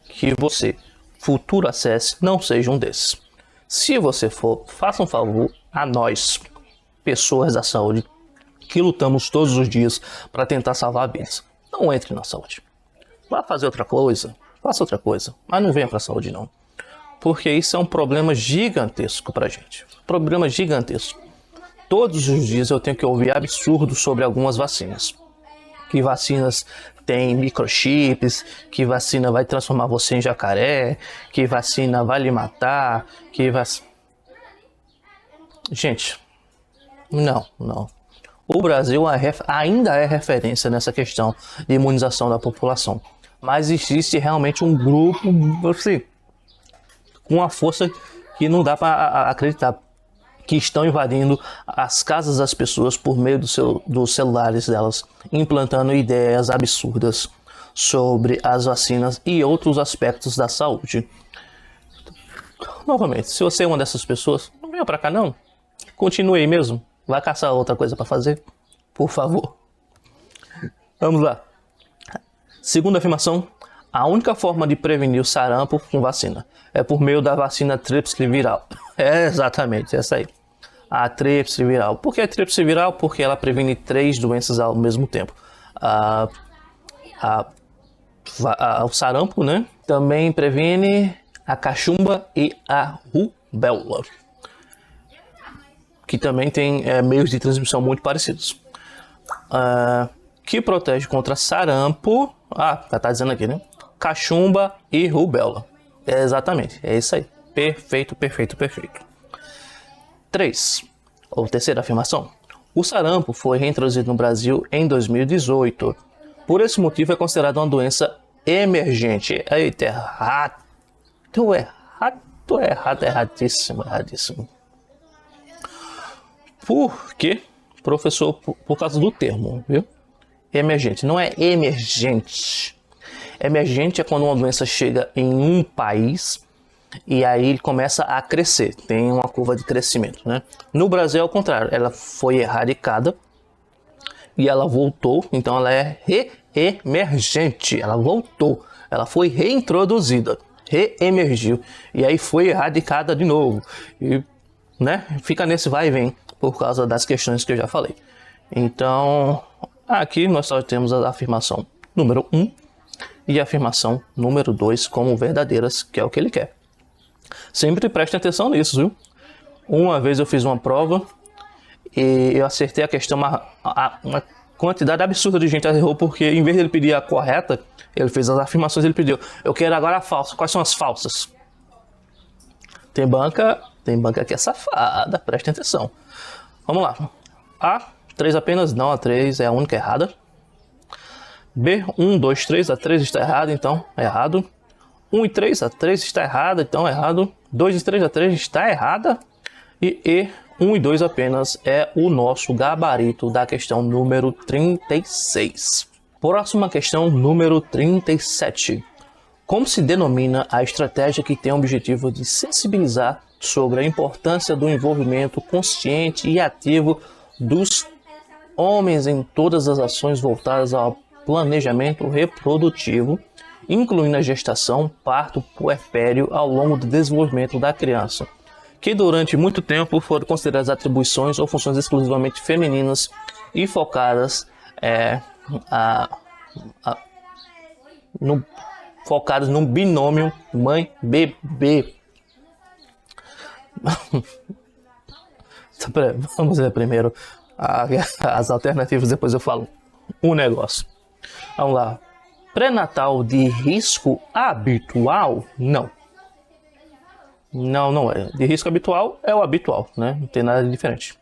que você, futuro acesse, não seja um desses. Se você for, faça um favor a nós, pessoas da saúde, que lutamos todos os dias para tentar salvar vidas. Não entre na saúde. Vá fazer outra coisa, faça outra coisa, mas não venha para a saúde não. Porque isso é um problema gigantesco para a gente. Problema gigantesco. Todos os dias eu tenho que ouvir absurdos sobre algumas vacinas. Que vacinas tem microchips, que vacina vai transformar você em jacaré, que vacina vai lhe matar, Gente, não. O Brasil ainda é referência nessa questão de imunização da população. Mas existe realmente um grupo, assim, com uma força que não dá para acreditar, que estão invadindo as casas das pessoas por meio dos celulares delas, implantando ideias absurdas sobre as vacinas e outros aspectos da saúde. Novamente, se você é uma dessas pessoas, não venha pra cá não. Continue aí mesmo. Vai caçar outra coisa para fazer, por favor. Vamos lá. Segunda afirmação. A única forma de prevenir o sarampo com vacina é por meio da vacina tríplice viral. É exatamente essa aí. A tríplice viral. Por que a tríplice viral? Porque ela previne 3 doenças ao mesmo tempo. O sarampo, né? Também previne a cachumba e a rubéola, que também tem meios de transmissão muito parecidos. Que protege contra sarampo. Tá dizendo aqui, né? Cachumba e rubéola. Exatamente, é isso aí. Perfeito. 3. Ou terceira afirmação. O sarampo foi reintroduzido no Brasil em 2018. Por esse motivo é considerado uma doença emergente. Eita, erradíssimo. Por quê? Professor, por causa do termo, viu? Emergente, não é emergente. Emergente é quando uma doença chega em um país e aí ele começa a crescer, tem uma curva de crescimento, né? No Brasil é o contrário, ela foi erradicada e ela voltou, então ela é reemergente, ela voltou, ela foi reintroduzida, reemergiu e aí foi erradicada de novo, e, né? Fica nesse vai e vem por causa das questões que eu já falei. Então, aqui nós só temos a afirmação número 1 e a afirmação número 2 como verdadeiras, que é o que ele quer. Sempre preste atenção nisso, viu? Uma vez eu fiz uma prova e eu acertei a questão, uma quantidade absurda de gente errou, porque em vez de ele pedir a correta, ele fez as afirmações, ele pediu, eu quero agora a falsa. Quais são as falsas? Tem banca que é safada, preste atenção. Vamos lá. A, 3 apenas, não, a 3 é a única errada. B, 1, 2, 3, a 3 está errada, então é errado. 1 e 3, a 3 está errada, então é errado. 2 e 3, a 3 está errada. E 1 e 2 apenas é o nosso gabarito da questão número 36. Próxima questão número 37. Como se denomina a estratégia que tem o objetivo de sensibilizar sobre a importância do envolvimento consciente e ativo dos homens em todas as ações voltadas ao planejamento reprodutivo, incluindo a gestação, parto, puerpério ao longo do desenvolvimento da criança, que durante muito tempo foram consideradas atribuições ou funções exclusivamente femininas e focadas focadas no binômio mãe-bebê. Vamos ver primeiro as alternativas, depois eu falo um negócio. Vamos lá. Pré-natal de risco habitual? Não. Não é. De risco habitual é o habitual, né? Não tem nada de diferente.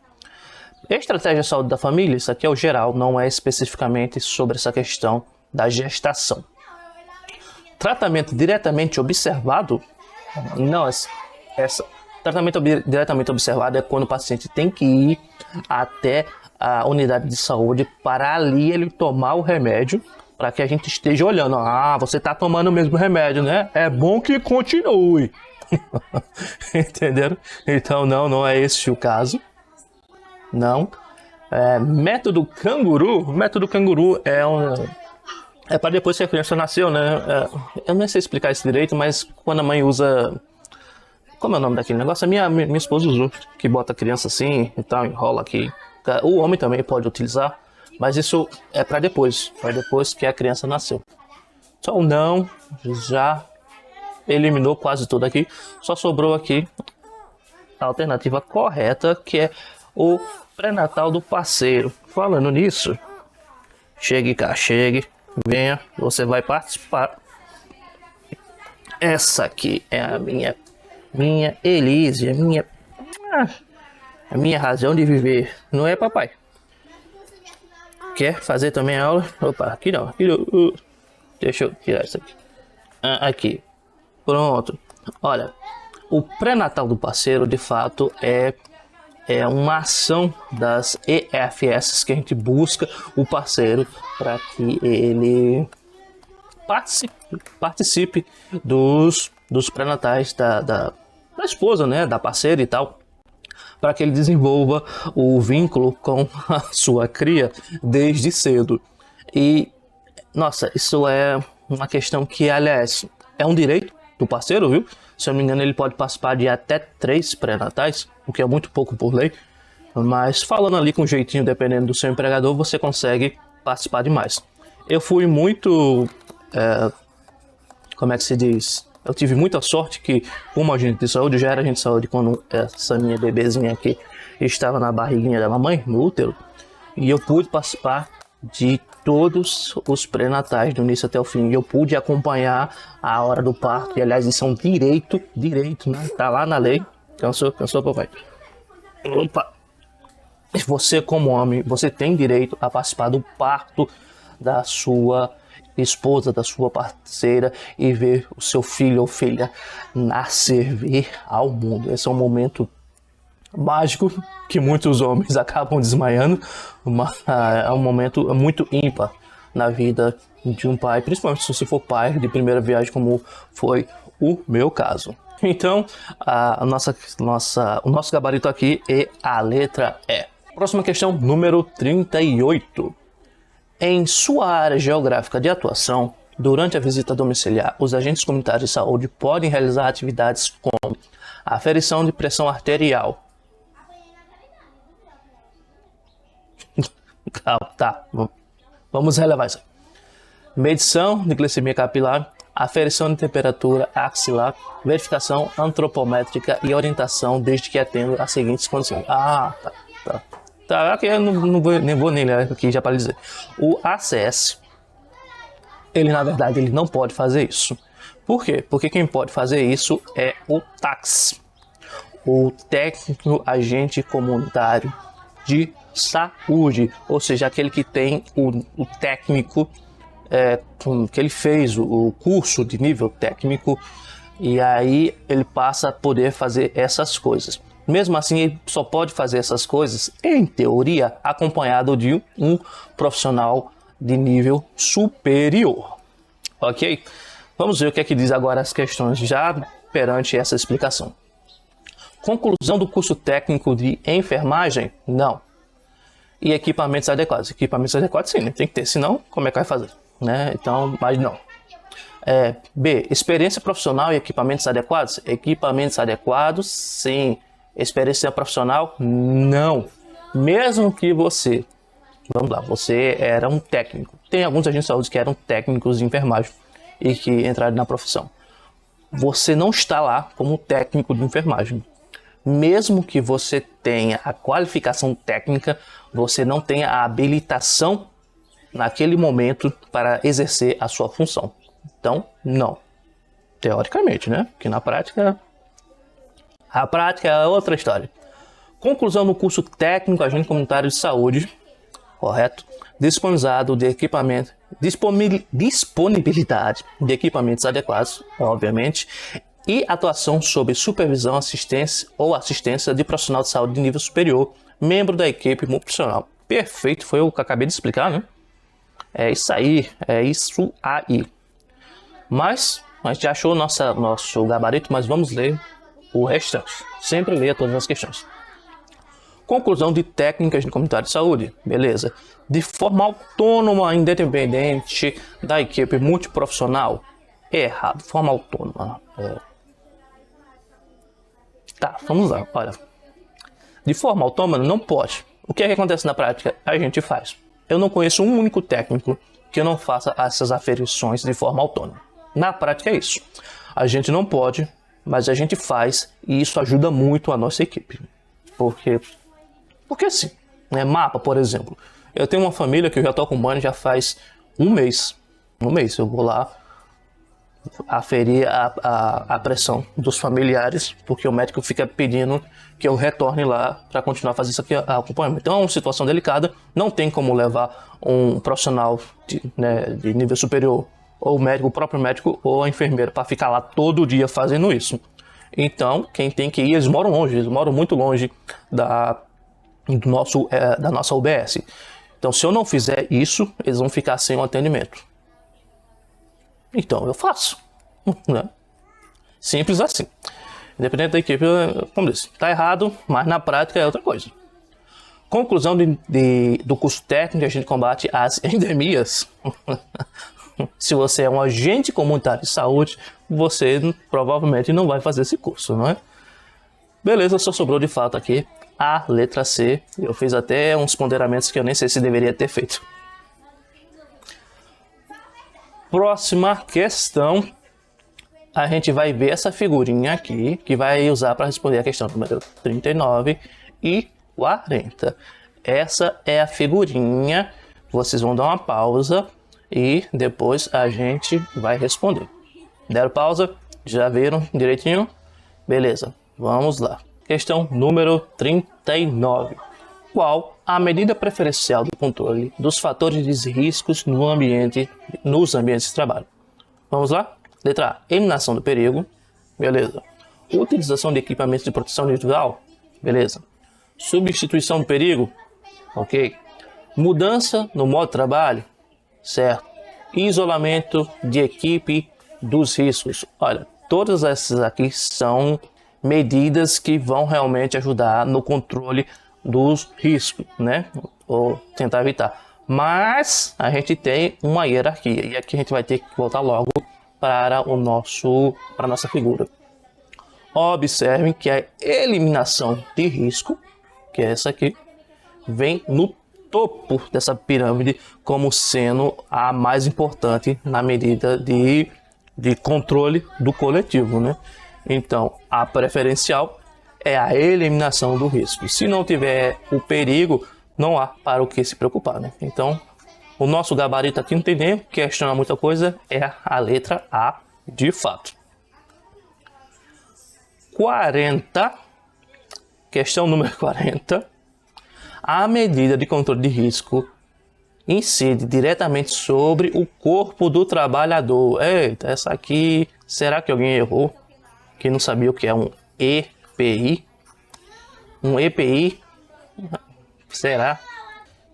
Estratégia de saúde da família, isso aqui é o geral, não é especificamente sobre essa questão da gestação. Tratamento diretamente observado? Não, tratamento diretamente observado é quando o paciente tem que ir até a unidade de saúde para ali ele tomar o remédio, para que a gente esteja olhando. Ah, você está tomando o mesmo remédio, né? É bom que continue. Entenderam? Então não é esse o caso. Não. Método canguru. Método canguru é para depois que a criança nasceu, né? Eu não sei explicar isso direito, mas quando a mãe usa... Como é o nome daquele negócio? A minha esposa usou, que bota a criança assim e tal, enrola aqui. O homem também pode utilizar, mas isso é para depois que a criança nasceu. Só o não já eliminou quase tudo aqui. Só sobrou aqui a alternativa correta, que é o pré-natal do parceiro. Falando nisso, chegue cá, venha, você vai participar. Essa aqui é a minha Elise, a minha razão de viver, não é, papai? Quer fazer também a aula? Opa, aqui não. Deixa eu tirar isso aqui. Aqui, pronto. Olha, o pré-natal do parceiro, de fato, é uma ação das EFS que a gente busca o parceiro para que ele participe dos pré-natais da esposa, né, da parceira e tal, para que ele desenvolva o vínculo com a sua cria desde cedo. E, nossa, isso é uma questão que, aliás, é um direito do parceiro, viu? Se eu não me engano, ele pode participar de até 3 pré-natais, o que é muito pouco por lei. Mas falando ali com jeitinho, dependendo do seu empregador, você consegue participar de mais. Eu fui muito... como é que se diz? Eu tive muita sorte que, como agente de saúde, já era agente de saúde quando essa minha bebezinha aqui estava na barriguinha da mamãe, no útero, e eu pude participar de todos os pré-natais do início até o fim. E eu pude acompanhar a hora do parto, e aliás, isso é um direito, né? Tá lá na lei. Cansou, papai? Opa! Você, como homem, você tem direito a participar do parto da sua esposa, da sua parceira, e ver o seu filho ou filha nascer, vir ao mundo. Esse é um momento mágico que muitos homens acabam desmaiando, mas é um momento muito ímpar na vida de um pai, principalmente se você for pai de primeira viagem, como foi o meu caso. Então, o nosso gabarito aqui é a letra E. Próxima questão, número 38. Em sua área geográfica de atuação, durante a visita domiciliar, os agentes comunitários de saúde podem realizar atividades como aferição de pressão arterial. Tá, vamos relevar isso. Medição de glicemia capilar, aferição de temperatura axilar, verificação antropométrica e orientação desde que atenda às seguintes condições. Tá, aqui eu não vou nem ler aqui já para dizer. O ACS, na verdade, ele não pode fazer isso. Por quê? Porque quem pode fazer isso é o TACS, o técnico agente comunitário de saúde, ou seja, aquele que tem o técnico, que ele fez o curso de nível técnico, e aí ele passa a poder fazer essas coisas. Mesmo assim, ele só pode fazer essas coisas, em teoria, acompanhado de um profissional de nível superior. Ok? Vamos ver o que é que diz agora as questões já perante essa explicação. Conclusão do curso técnico de enfermagem? Não. E equipamentos adequados? Equipamentos adequados sim, né? Tem que ter, senão como é que vai fazer? Né? Então, mas não. B. Experiência profissional e equipamentos adequados? Equipamentos adequados, sim. Experiência profissional? Não. Mesmo que você, vamos lá, você era um técnico. Tem alguns agentes de saúde que eram técnicos de enfermagem e que entraram na profissão. Você não está lá como técnico de enfermagem. Mesmo que você tenha a qualificação técnica, você não tenha a habilitação naquele momento para exercer a sua função. Então, não. Teoricamente, né? Porque na prática, a prática é outra história. Conclusão no curso técnico agente comunitário de saúde, correto? Disponibilidade de equipamento, disponibilidade de equipamentos adequados, obviamente, e atuação sob supervisão, assistência de profissional de saúde de nível superior, membro da equipe multiprofissional. Perfeito, foi o que eu acabei de explicar, né? É isso aí. Mas a gente já achou nosso gabarito, mas vamos ler o restante. Sempre leia todas as questões. Conclusão de técnicas de comunitário de saúde, beleza. De forma autônoma, independente da equipe multiprofissional, errado. Forma autônoma. Tá, vamos lá, olha. De forma autônoma não pode. O que é que acontece na prática? A gente faz. Eu não conheço um único técnico que não faça essas aferições de forma autônoma. Na prática é isso. A gente não pode, mas a gente faz e isso ajuda muito a nossa equipe. Porque sim. Né? Mapa, por exemplo. Eu tenho uma família que eu já estou acompanhando já faz um mês. Eu vou lá aferir a pressão dos familiares, porque o médico fica pedindo que eu retorne lá para continuar fazendo isso aqui, acompanhamento. Então é uma situação delicada, não tem como levar um profissional de nível superior, ou o próprio médico ou a enfermeira, para ficar lá todo dia fazendo isso. Então, quem tem que ir, eles moram muito longe da nossa UBS. Então, se eu não fizer isso, eles vão ficar sem o atendimento. Então, eu faço. Né? Simples assim. Independente da equipe, como disse, tá errado, mas na prática é outra coisa. Conclusão do curso técnico, a gente combate as endemias. Se você é um agente comunitário de saúde, você provavelmente não vai fazer esse curso, não é? Beleza, só sobrou de fato aqui a letra C. Eu fiz até uns ponderamentos que eu nem sei se deveria ter feito. Próxima questão. A gente vai ver essa figurinha aqui, que vai usar para responder a questão número 39 e 40. Essa é a figurinha. Vocês vão dar uma pausa e depois a gente vai responder. Deram pausa? Já viram direitinho? Beleza, vamos lá. Questão número 39. Qual a medida preferencial do controle dos fatores de riscos nos ambientes de trabalho? Vamos lá? Letra A, eliminação do perigo. Beleza. Utilização de equipamentos de proteção individual. Beleza. Substituição do perigo. Ok. Mudança no modo de trabalho. Certo. Isolamento de equipe dos riscos. Olha, todas essas aqui são medidas que vão realmente ajudar no controle dos riscos, né? Ou tentar evitar. Mas a gente tem uma hierarquia e aqui a gente vai ter que voltar logo para a nossa figura. Observem que a eliminação de risco, que é essa aqui, vem no topo dessa pirâmide como sendo a mais importante na medida de controle do coletivo, né? Então, a preferencial é a eliminação do risco. Se não tiver o perigo, não há para o que se preocupar, né? Então, o nosso gabarito aqui não tem nem que questionar muita coisa, é a letra A de fato. 40, questão número 40. A medida de controle de risco incide diretamente sobre o corpo do trabalhador. Eita, essa aqui, será que alguém errou? Que não sabia o que é um EPI? Um EPI? Será?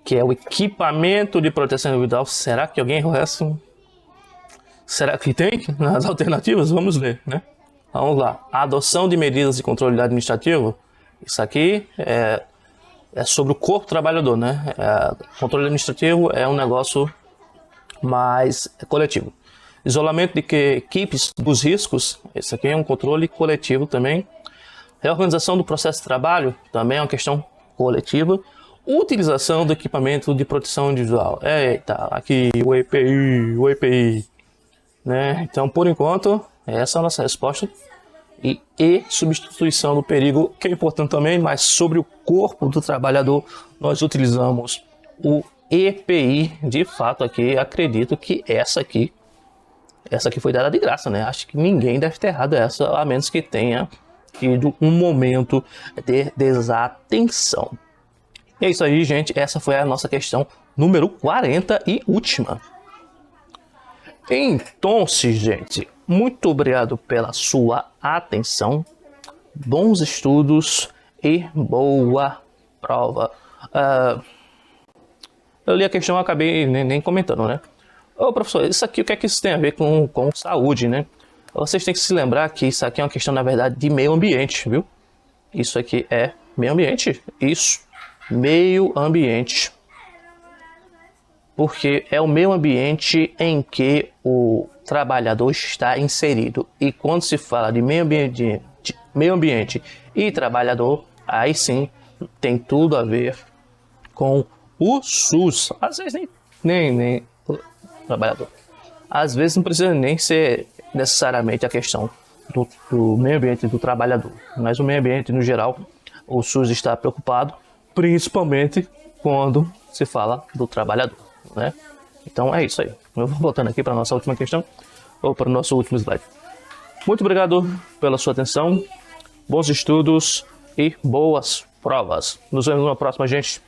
Que é o equipamento de proteção individual. Será que alguém errou essa? Será que tem nas alternativas? Vamos ler, né? Vamos lá. A adoção de medidas de controle administrativo. Isso aqui é sobre o corpo do trabalhador, né? Controle administrativo é um negócio mais coletivo. Isolamento de equipes dos riscos. Isso aqui é um controle coletivo também. Reorganização do processo de trabalho. Também é uma questão coletiva. Utilização do equipamento de proteção individual. Eita, aqui o EPI, né? Então, por enquanto, essa é a nossa resposta. E substituição do perigo, que é importante também, mas sobre o corpo do trabalhador, nós utilizamos o EPI. De fato, aqui, acredito que essa aqui foi dada de graça, né? Acho que ninguém deve ter errado essa, a menos que tenha tido um momento de desatenção. E é isso aí, gente. Essa foi a nossa questão número 40 e última. Então, gente, muito obrigado pela sua atenção. Bons estudos e boa prova. Eu li a questão e acabei nem comentando, né? Ô, professor, isso aqui, o que é que isso tem a ver com saúde, né? Vocês têm que se lembrar que isso aqui é uma questão, na verdade, de meio ambiente, viu? Isso aqui é meio ambiente. Isso. Meio ambiente. Porque é o meio ambiente em que o trabalhador está inserido. E quando se fala de meio ambiente e trabalhador, aí sim tem tudo a ver com o SUS. Às vezes nem trabalhador. Às vezes não precisa nem ser necessariamente a questão do meio ambiente do trabalhador. Mas o meio ambiente no geral, o SUS está preocupado, principalmente quando se fala do trabalhador, né? Então é isso aí. Eu vou voltando aqui para a nossa última questão, ou para o nosso último slide. Muito obrigado pela sua atenção, bons estudos e boas provas. Nos vemos na próxima, gente.